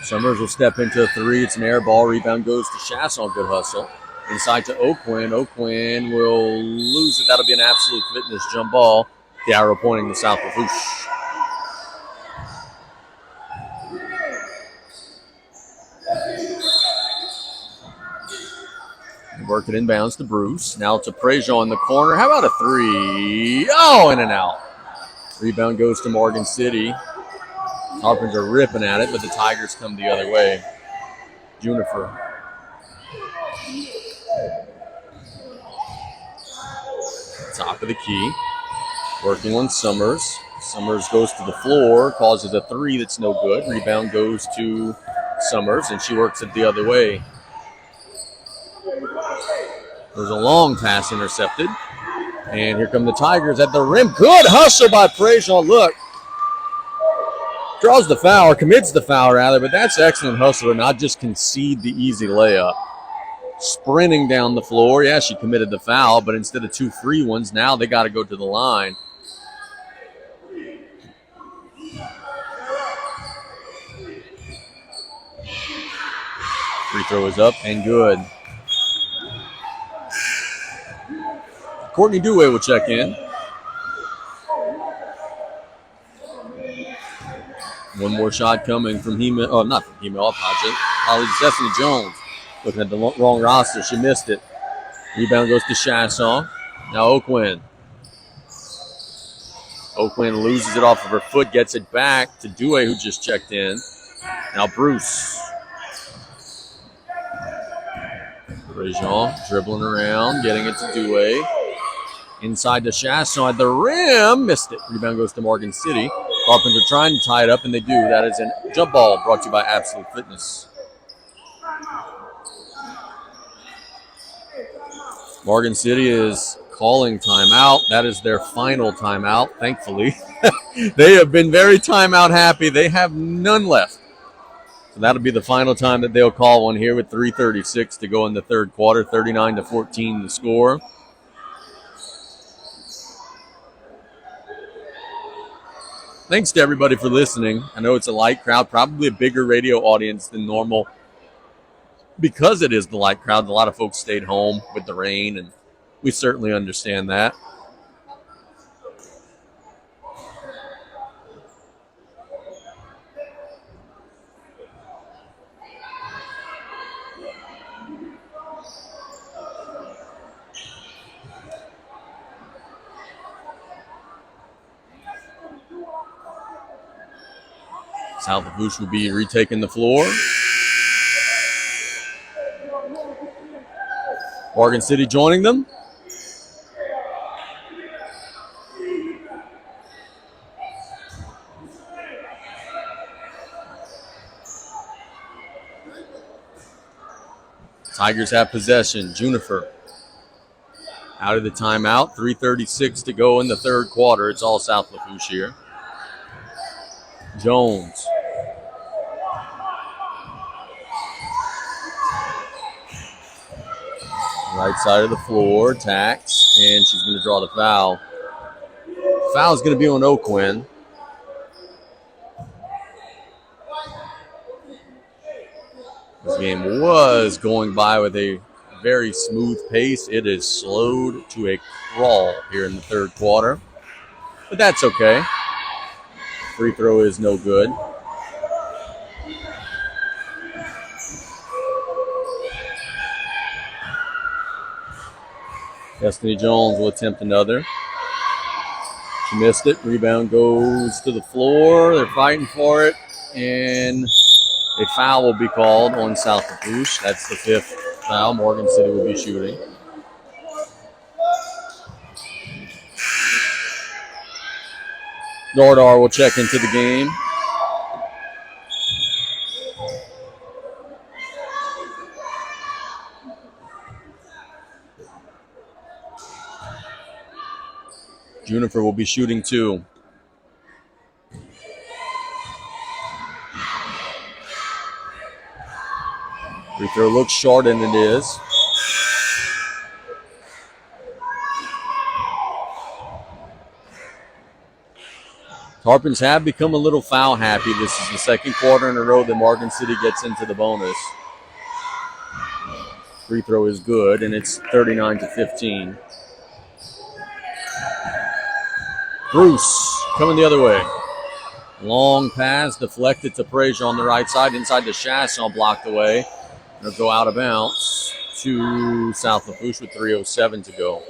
Summers will step into a three. It's an air ball. Rebound goes to Chasson. Good hustle. Inside to O'Quinn. O'Quinn will lose it. That'll be an absolute fitness jump ball. The arrow pointing to South Lafourche. Work it inbounds to Bruce. Now to Prejean in the corner. How about a three? Oh, in and out. Rebound goes to Morgan City. Tarpons are ripping at it, but the Tigers come the other way. Juniper. Top of the key. Working on Summers. Summers goes to the floor, causes a three that's no good. Rebound goes to Summers, and she works it the other way. There's a long pass intercepted. And here come the Tigers at the rim. Good hustle by Prejean. Look. Draws the foul, or commits the foul rather, but that's excellent hustle to not just concede the easy layup. Sprinting down the floor. Yeah, she committed the foul, but instead of 2 free ones, now they got to go to the line. Free throw is up and good. Courtney Dewey will check in. One more shot coming from not from Hemel, apologies. Destiny Jones. Looking at the wrong roster. She missed it. Rebound goes to Chasson. Now Oakwin. Oakwin loses it off of her foot, gets it back to Dewey, who just checked in. Now Bruce. Prejean dribbling around, getting it to Dewey. Inside to Chasson at the rim. Missed it. Rebound goes to Morgan City. Tarpons are trying to tie it up, and they do. That is a jump ball brought to you by Absolute Fitness. Morgan City is calling timeout. That is their final timeout, thankfully. They have been very timeout happy. They have none left. So that'll be the final time that they'll call one here with 3:36 to go in the third quarter. 39-14 the score. Thanks to everybody for listening. I know it's a light crowd, probably a bigger radio audience than normal. Because it is the light crowd, a lot of folks stayed home with the rain, and we certainly understand that. South Lafourche will be retaking the floor. Morgan City joining them. Tigers have possession. Juniper out of the timeout. 3:36 to go in the third quarter. It's all South Lafourche here. Jones. Right side of the floor, tax, and she's going to draw the foul. Foul's going to be on Oakwin. This game was going by with a very smooth pace. It is slowed to a crawl here in the third quarter, but that's okay. Free throw is no good. Destiny Jones will attempt another. She missed it. Rebound goes to the floor. They're fighting for it. And a foul will be called on South Lafourche. That's the fifth foul. Morgan City will be shooting. Nordar will check into the game. Juniper will be shooting two. Free throw looks short, and it is. Tarpons have become a little foul happy. This is the second quarter in a row that Morgan City gets into the bonus. Free throw is good, and it's 39-15. Bruce coming the other way. Long pass deflected to Prejean on the right side. Inside to Chasson, blocked away. It'll go out of bounds to South Lafourche with 3:07 to go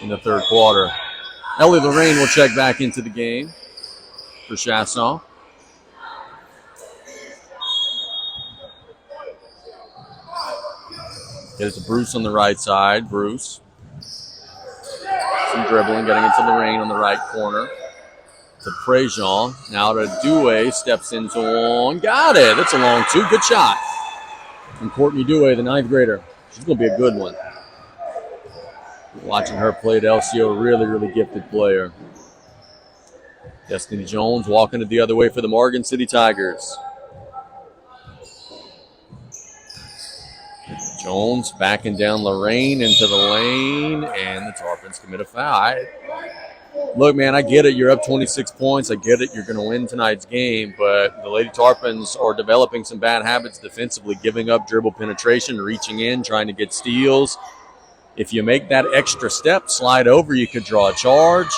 in the third quarter. Ellie Lorraine will check back into the game for Chasson. Get it to Bruce on the right side. Bruce. Some dribbling, getting it to Lorraine on the right corner. To Prejean. Now to Douay. Steps into one. Got it. That's a long two. Good shot. And Courtney Douay, the 9th grader. She's going to be a good one. Watching her play at LCO, really, really gifted player. Destiny Jones walking it the other way for the Morgan City Tigers. Jones backing down Lorraine into the lane, and the Tarpons commit a foul. Look, man, I get it. You're up 26 points. I get it. You're going to win tonight's game, but the Lady Tarpons are developing some bad habits defensively, giving up dribble penetration, reaching in, trying to get steals. If you make that extra step, slide over, you could draw a charge,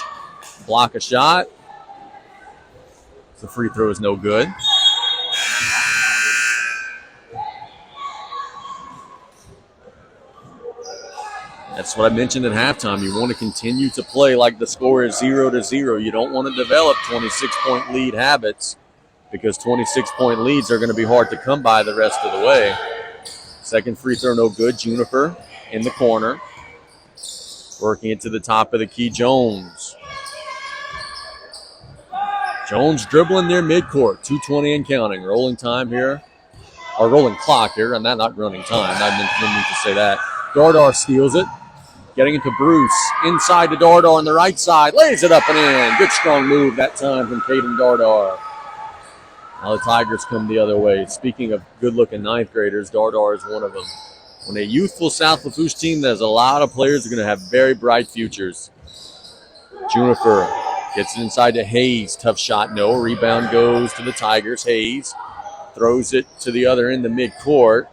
block a shot. The free throw is no good. That's what I mentioned at halftime. You want to continue to play like the score is 0-0. You don't want to develop 26-point lead habits because 26-point leads are going to be hard to come by the rest of the way. Second free throw, no good. Juniper in the corner. Working it to the top of the key, Jones. Jones dribbling near midcourt. 2:20 and counting. Rolling time here. Or rolling clock here. And not running time. I didn't mean to say that. Dardar steals it. Getting it to Bruce. Inside to Dardar on the right side. Lays it up and in. Good strong move that time from Caden Dardar. Now the Tigers come the other way. Speaking of good-looking 9th graders, Dardar is one of them. On a youthful South Lafourche team, there's a lot of players who are going to have very bright futures. Juniper gets it inside to Hayes. Tough shot, no. Rebound goes to the Tigers. Hayes throws it to the other end of midcourt.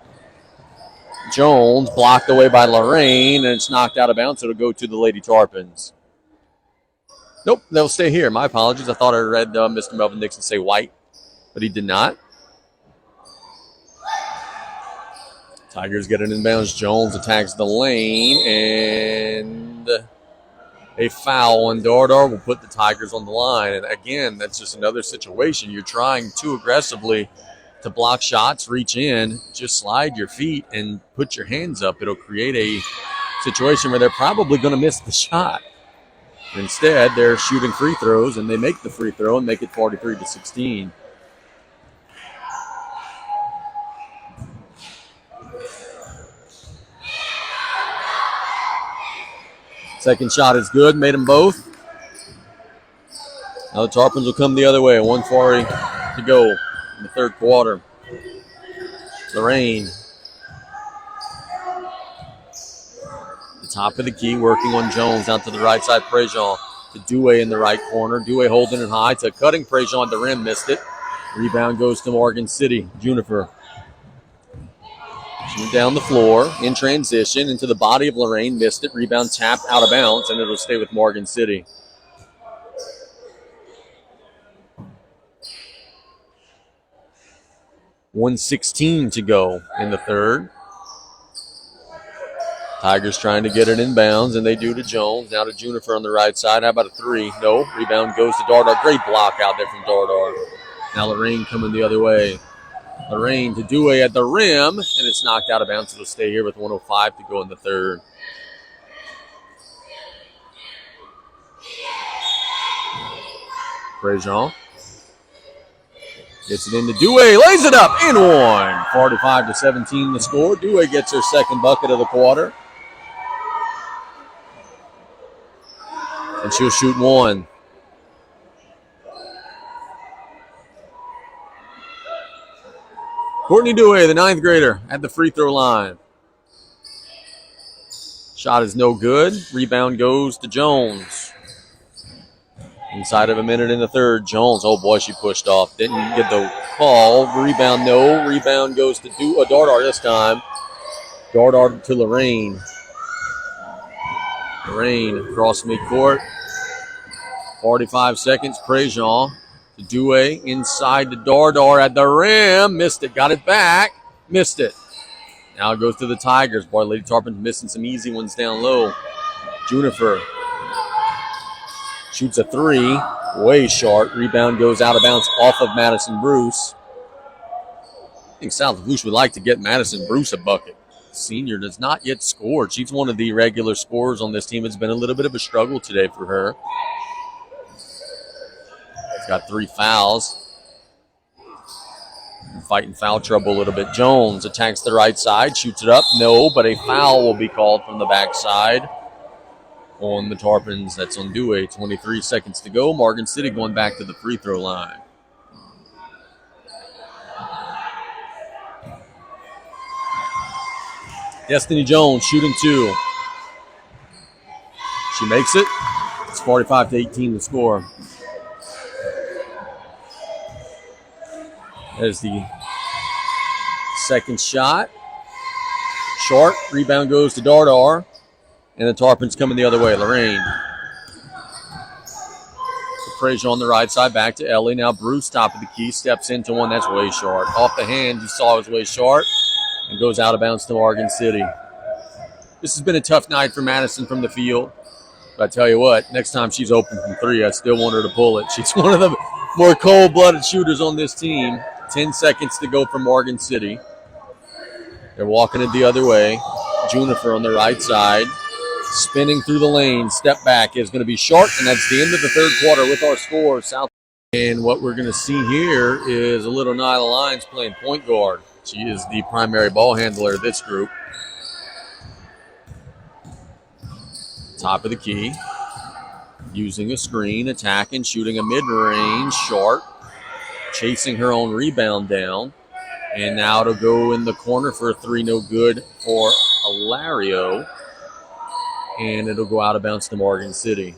Jones blocked away by Lorraine, and it's knocked out of bounds. It'll go to the Lady Tarpons. Nope, they'll stay here. My apologies. I thought I read Mr. Melvin Dixon say white, but he did not. Tigers get it inbounds. Jones attacks the lane, and a foul on Dardar will put the Tigers on the line. And again, that's just another situation. You're trying too aggressively to block shots, reach in, just slide your feet and put your hands up. It'll create a situation where they're probably going to miss the shot. Instead, they're shooting free throws, and they make the free throw and make it 43-16. Second shot is good, made them both. Now the Tarpons will come the other way. 1:40 to go in the third quarter. Lorraine. The top of the key, working on Jones out to the right side. Prejean to Douay in the right corner. Douay holding it high to cutting Prejean at the rim, missed it. Rebound goes to Morgan City. Juniper. She went down the floor in transition into the body of Lorraine, missed it. Rebound tapped out of bounds, and it'll stay with Morgan City. .116 to go in the third. Tigers trying to get it inbounds, and they do to Jones. Now to Juniper on the right side. How about a three? No. Rebound goes to Dardar. Great block out there from Dardar. Now Lorraine coming the other way. Lorraine to Douay at the rim, and it's knocked out of bounds. It'll stay here with 1:05 to go in the third. Prejean gets it into Douay, lays it up, in one. 45-17 the score. Douay gets her second bucket of the quarter. And she'll shoot one. Courtney Douay, the 9th grader, at the free throw line. Shot is no good. Rebound goes to Jones. Inside of a minute in the third, Jones, oh boy, she pushed off. Didn't get the call. Rebound, no. Rebound goes to Dardar this time. Dardar to Lorraine. Lorraine across midcourt. 45 seconds. Prejean to Douay. Inside to Dardar at the rim. Missed it. Got it back. Missed it. Now it goes to the Tigers. Boy, Lady Tarpons missing some easy ones down low. Juniper shoots a three, way short. Rebound goes out of bounds off of Madison Bruce. I think South Lafourche would like to get Madison Bruce a bucket. Senior does not yet score. She's one of the regular scorers on this team. It's been a little bit of a struggle today for her. She's got 3 fouls. Fighting foul trouble a little bit. Jones attacks the right side, shoots it up. No, but a foul will be called from the backside on the Tarpons. That's on Dewey. 23 seconds to go. Morgan City going back to the free throw line. Destiny Jones shooting 2. She makes it. It's 45-18 to score. There's the second shot. Short. Rebound goes to Dardar. And the Tarpons coming the other way. Lorraine. Frazier on the right side. Back to Ellie. Now Bruce, top of the key. Steps into one. That's way short. Off the hand. You saw it was way short. And goes out of bounds to Morgan City. This has been a tough night for Madison from the field. But I tell you what, next time she's open from 3, I still want her to pull it. She's one of the more cold-blooded shooters on this team. 10 seconds to go for Morgan City. They're walking it the other way. Juniper on the right side. Spinning through the lane. Step back is going to be short, and that's the end of the third quarter with our score. South. And what we're going to see here is a little Nyla Lyons playing point guard. She is the primary ball handler of this group. Top of the key. Using a screen, attacking, shooting a mid-range, short. Chasing her own rebound down. And now it'll go in the corner for a 3, no good for Alario. And it'll go out of bounds to Morgan City.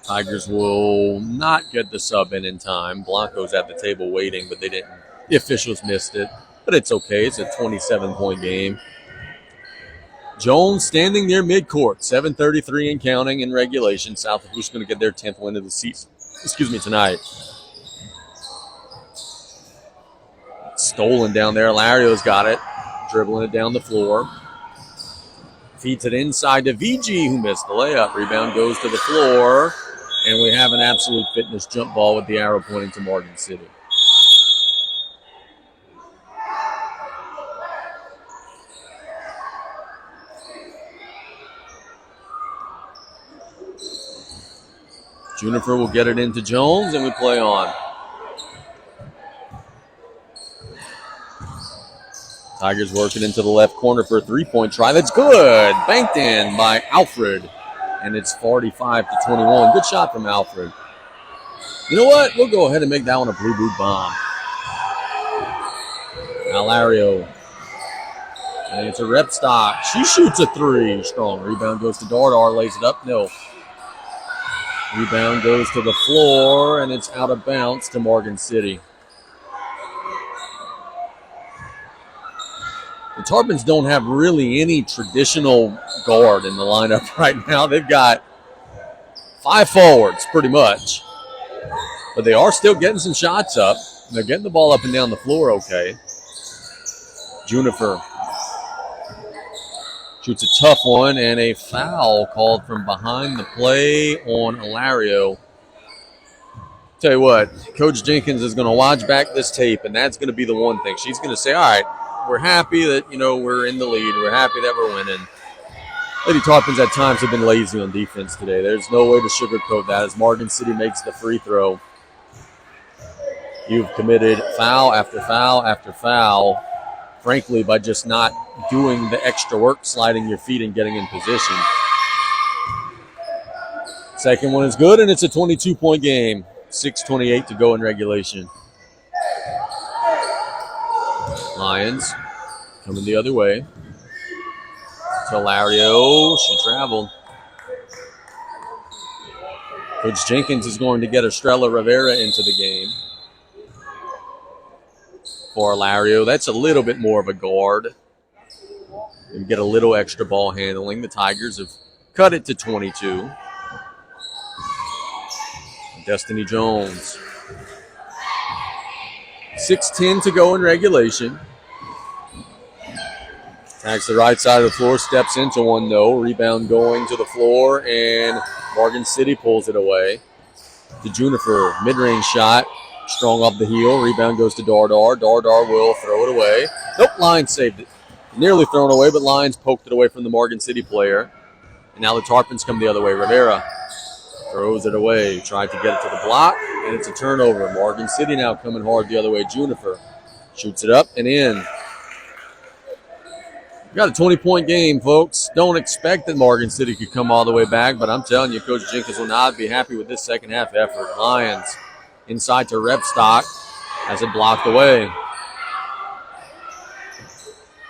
Tigers will not get the sub in time. Blanco's at the table waiting, but they didn't. The officials missed it, but it's okay. It's a 27-point game. Jones standing near midcourt. 7:33 and counting in regulation. South Lafourche going to get their 10th win of the season. Tonight. Stolen down there. Lario's got it. Dribbling it down the floor. Feeds it inside to VG, who missed the layup. Rebound goes to the floor. And we have an absolute fitness jump ball with the arrow pointing to Morgan City. Juniper will get it into Jones, and we play on. Tigers working into the left corner for a 3-point try. That's good. Banked in by Alfred. And it's 45-21. Good shot from Alfred. You know what? We'll go ahead and make that one a blue boot bomb. Alario. And it's a rep stock. She shoots a 3. Strong. Rebound goes to Dardar. Lays it up. No. Rebound goes to the floor, and it's out of bounds to Morgan City. The Tarpons don't have really any traditional guard in the lineup right now. They've got 5 forwards, pretty much. But they are still getting some shots up. They're getting the ball up and down the floor okay. Juniper shoots a tough one, and a foul called from behind the play on Alario. Tell you what, Coach Jenkins is going to watch back this tape, and that's going to be the one thing. She's going to say, all right, we're happy that, we're in the lead. We're happy that we're winning. Lady Tarpons at times have been lazy on defense today. There's no way to sugarcoat that as Morgan City makes the free throw. You've committed foul after foul after foul, frankly, by just not doing the extra work, sliding your feet and getting in position. Second one is good, and it's a 22-point game. 6:28 to go in regulation. Lions coming the other way. To Lario. She traveled. Coach Jenkins is going to get Estrella Rivera into the game. For Lario, that's a little bit more of a guard. And get a little extra ball handling. The Tigers have cut it to 22. Destiny Jones. 6:10 to go in regulation. Attacks the right side of the floor, steps into one, though. Rebound going to the floor, and Morgan City pulls it away. To Juniper, mid-range shot, strong off the heel. Rebound goes to Dardar. Dardar will throw it away. Nope, Lyons saved it. Nearly thrown away, but Lyons poked it away from the Morgan City player. And now the Tarpons come the other way. Rivera throws it away, tried to get it to the block, and it's a turnover. Morgan City now coming hard the other way. Juniper shoots it up and in. We got a 20-point game, folks. Don't expect that Morgan City could come all the way back, but I'm telling you, Coach Jenkins will not be happy with this second-half effort. Lyons inside to Repstock as it blocked away.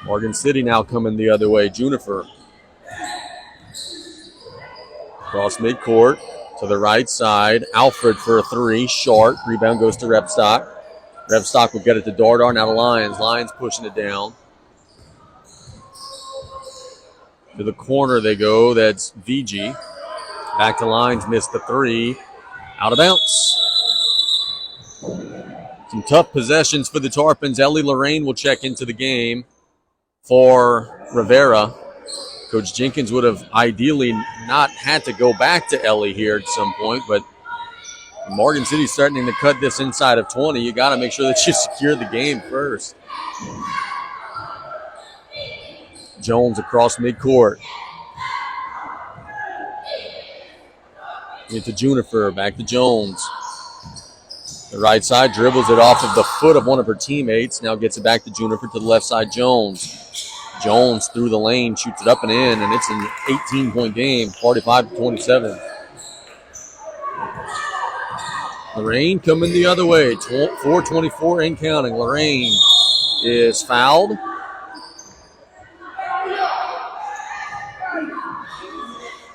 Morgan City now coming the other way. Juniper. Cross midcourt to the right side. Alfred for a three. Short. Rebound goes to Repstock. Repstock will get it to Dardar. Now to Lyons. Lyons pushing it down. To the corner they go. That's VG. Back to Lyons. Missed the three. Out of bounds. Some tough possessions for the Tarpons. Ellie Lorraine will check into the game for Rivera. Coach Jenkins would have ideally not had to go back to Ellie here at some point, but Morgan City's starting to cut this inside of 20. You got to make sure that you secure the game first. Jones across midcourt. Into Juniper, back to Jones. The right side dribbles it off of the foot of one of her teammates. Now gets it back to Juniper to the left side, Jones. Jones through the lane, shoots it up and in, and it's an 18-point game, 45-27. Lorraine coming the other way, 4:24 and counting. Lorraine is fouled.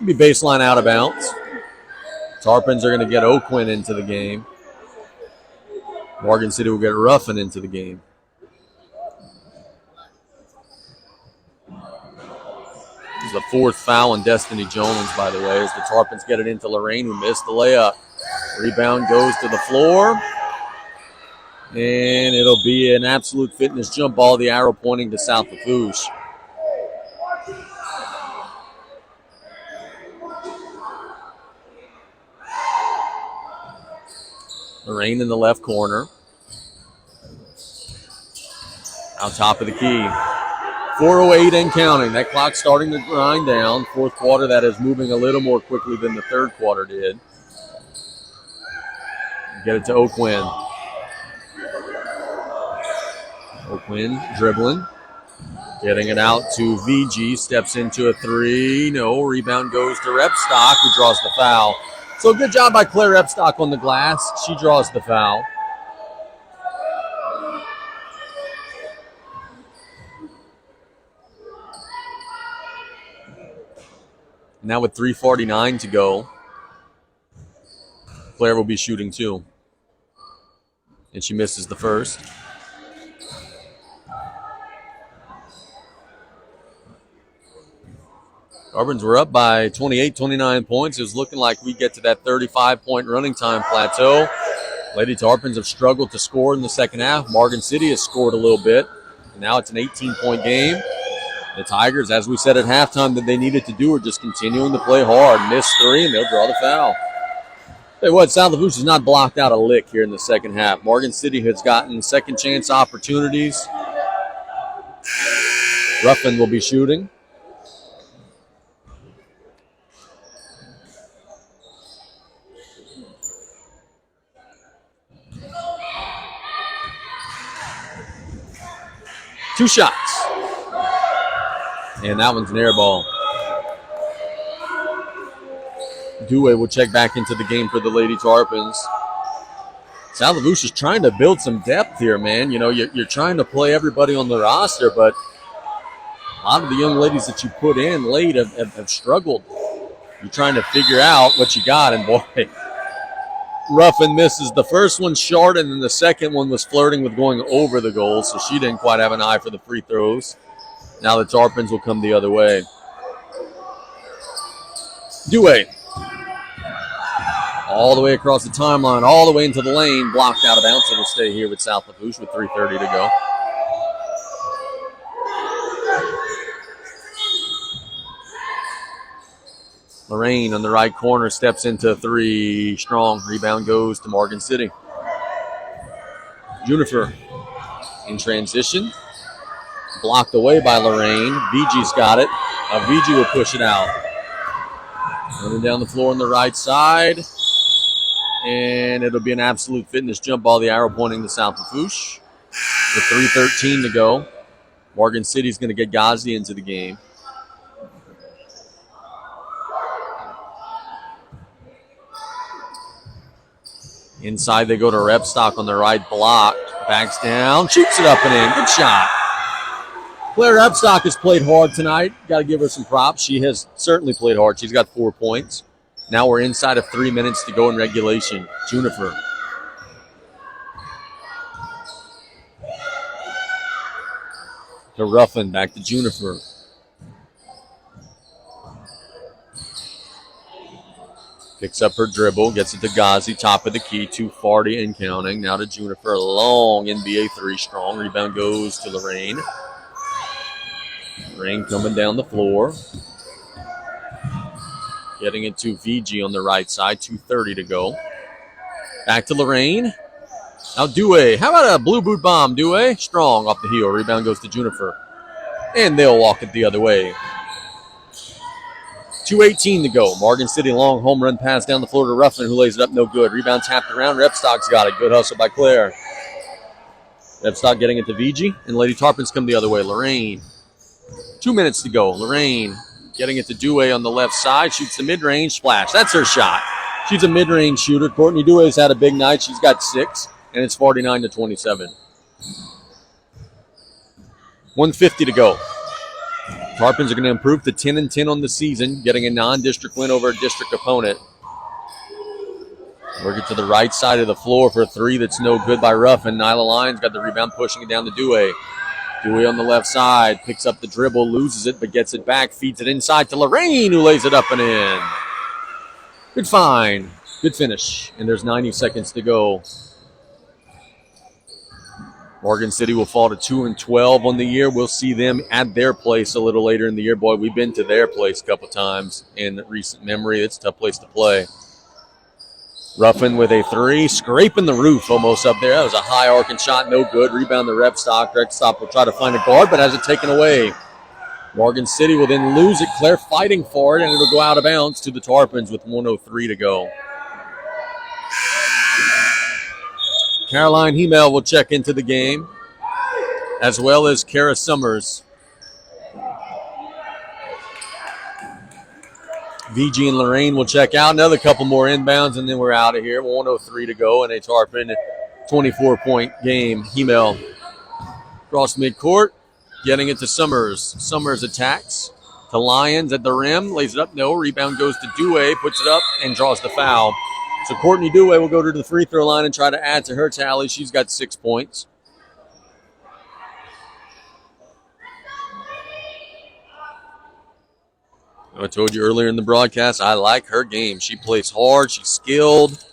Be baseline out of bounds. Tarpons are going to get O'Quinn into the game. Morgan City will get Ruffin into the game. This is the fourth foul on Destiny Jones, by the way, as the Tarpons get it into Lorraine, who missed the layup. Rebound goes to the floor. And it'll be an absolute fitness jump ball, the arrow pointing to South Lafourche. Lorraine in the left corner. Out top of the key. 4:08 and counting. That clock starting to grind down. Fourth quarter, that is moving a little more quickly than the third quarter did. Get it to O'Quinn. O'Quinn dribbling. Getting it out to VG. Steps into a three. No. Rebound goes to Repstock, who draws the foul. So good job by Claire Repstock on the glass. She draws the foul. Now with 3:49 to go, Claire will be shooting two. And she misses the first. Tarpons were up by 28, 29 points. It was looking like we get to that 35-point running time plateau. Lady Tarpons have struggled to score in the second half. Morgan City has scored a little bit. And now it's an 18-point game. The Tigers, as we said at halftime, that they needed to do are just continuing to play hard. Miss three, and they'll draw the foul. Tell you what, South Lafourche has not blocked out a lick here in the second half. Morgan City has gotten second chance opportunities. Ruffin will be shooting. Two shots. And that one's an air ball. Dewey will check back into the game for the Lady Tarpons. South Lafourche is trying to build some depth here, man. You know, you're trying to play everybody on the roster, but a lot of the young ladies that you put in late have struggled. You're trying to figure out what you got, and boy, Ruffin misses the first one short, and then the second one was flirting with going over the goal, so she didn't quite have an eye for the free throws. Now the Tarpons will come the other way. Dewey. All the way across the timeline, all the way into the lane, blocked out of bounds. It'll stay here with South Lafourche with 3:30 to go. Lorraine on the right corner steps into three. Strong. Rebound goes to Morgan City. Junifer in transition. Blocked away by Lorraine. VG's got it. VG will push it out. Running down the floor on the right side. And it'll be an absolute fitness jump ball. The arrow pointing to South Lafourche. With 3:13 to go. Morgan City's going to get Ghazi into the game. Inside they go to Repstock on the right block. Backs down, shoots it up and in. Good shot. Claire Repstock has played hard tonight. Got to give her some props. She has certainly played hard. She's got 4 points. Now we're inside of 3 minutes to go in regulation. Junifer. To Ruffin, back to Junifer. Picks up her dribble, gets it to Ghazi, top of the key, 2:40 and counting. Now to Junifer, long NBA three, strong. Rebound goes to Lorraine. Lorraine coming down the floor. Getting it to VG on the right side, 2:30 to go. Back to Lorraine. Now Dewey. How about a blue boot bomb, Dewey? Strong off the heel. Rebound goes to Junifer. And they'll walk it the other way. 2:18 to go. Morgan City long home run pass down the floor to Ruffin, who lays it up no good. Rebound tapped around. Repstock's got it. Good hustle by Claire. Repstock getting it to VG, and Lady Tarpons come the other way. Lorraine. 2 minutes to go. Lorraine getting it to Dewey on the left side. Shoots the mid-range. Splash. That's her shot. She's a mid-range shooter. Courtney Dewey's had a big night. She's got 6, and it's 49-27. 1:50 to go. Tarpons are going to improve to 10-10 on the season, getting a non-district win over a district opponent. Work it to the right side of the floor for a three that's no good by Ruffin. Nyla Lyons got the rebound, pushing it down to Dewey. Dewey on the left side, picks up the dribble, loses it, but gets it back, feeds it inside to Lorraine, who lays it up and in. Good find, good finish, and there's 90 seconds to go. Morgan City will fall to 2-12 on the year. We'll see them at their place a little later in the year. Boy, we've been to their place a couple times in recent memory. It's a tough place to play. Ruffin with a three, scraping the roof almost up there. That was a high arcing shot, no good. Rebound to Repstock. Repstock will try to find a guard, but has it taken away. Morgan City will then lose it. Claire fighting for it, and it'll go out of bounds to the Tarpons with 1:03 to go. Caroline Hemel will check into the game, as well as Kara Summers. VG and Lorraine will check out. Another couple more inbounds, and then we're out of here. 1:03 to go in a Tarpon 24-point game. Hemel across midcourt, getting it to Summers. Summers attacks to Lyons at the rim. Lays it up, no. Rebound goes to Dewey, puts it up, and draws the foul. So Courtney Dewey will go to the free throw line and try to add to her tally. She's got 6 points. I told you earlier in the broadcast, I like her game. She plays hard. She's skilled.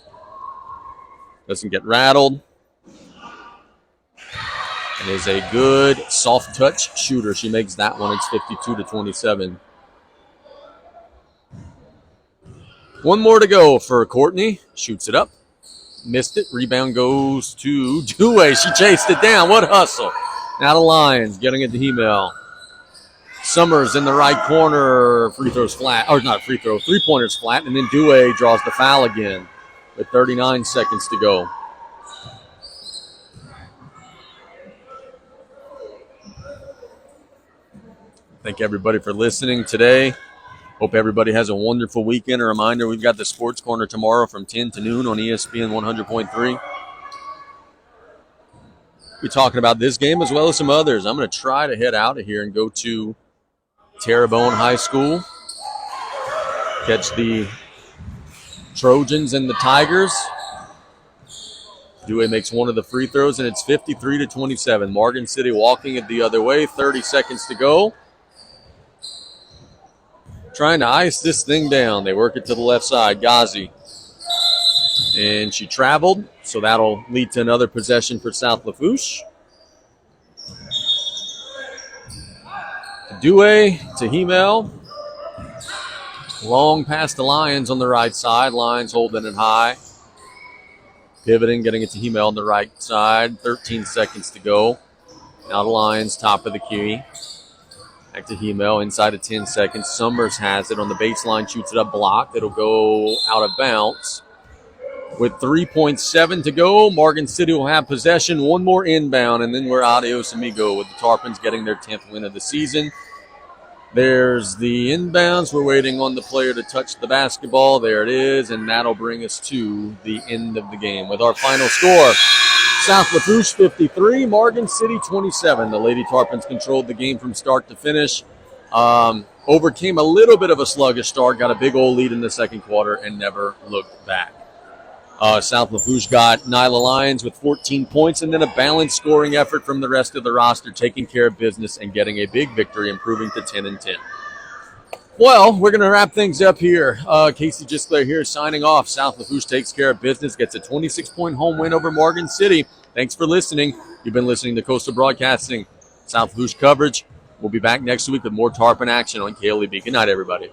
Doesn't get rattled. And is a good soft touch shooter. She makes that one. It's 52-27. One more to go for Courtney. Shoots it up. Missed it. Rebound goes to Dewey. She chased it down. What hustle. Now to Lyons. Getting it to Hemel. Summers in the right corner. Free throw's flat. Or not free throw. Three-pointer's flat. And then Dewey draws the foul again with 39 seconds to go. Thank everybody for listening today. Hope everybody has a wonderful weekend. A reminder, we've got the Sports Corner tomorrow from 10 to noon on ESPN 100.3. We're talking about this game as well as some others. I'm going to try to head out of here and go to Terrebonne High School. Catch the Trojans and the Tigers. Dewey makes one of the free throws, and it's 53-27. Morgan City walking it the other way. 30 seconds to go. Trying to ice this thing down. They work it to the left side. Ghazi And she traveled, so that'll lead to another possession for South Lafourche. Due to Hemel. Long past the Lions on the right side. Lions holding it high. Pivoting, getting it to Hemel on the right side. 13 seconds to go. Now the Lions, top of the key. Back to Hemel, inside of 10 seconds. Summers has it on the baseline, shoots it up, blocked. It'll go out of bounds. With 3.7 to go, Morgan City will have possession. One more inbound, and then we're adios amigo with the Tarpons getting their 10th win of the season. There's the inbounds. We're waiting on the player to touch the basketball. There it is, and that'll bring us to the end of the game with our final score. South Lafourche 53, Morgan City 27. The Lady Tarpons controlled the game from start to finish. Overcame a little bit of a sluggish start, got a big old lead in the second quarter, and never looked back. South Lafourche got Nyla Lyons with 14 points and then a balanced scoring effort from the rest of the roster, taking care of business and getting a big victory, improving to 10-10. Well, we're going to wrap things up here. Casey Gisclair here signing off. South Lafourche takes care of business, gets a 26-point home win over Morgan City. Thanks for listening. You've been listening to Coastal Broadcasting South Lafourche coverage. We'll be back next week with more Tarpon action on KLEB. Good night, everybody.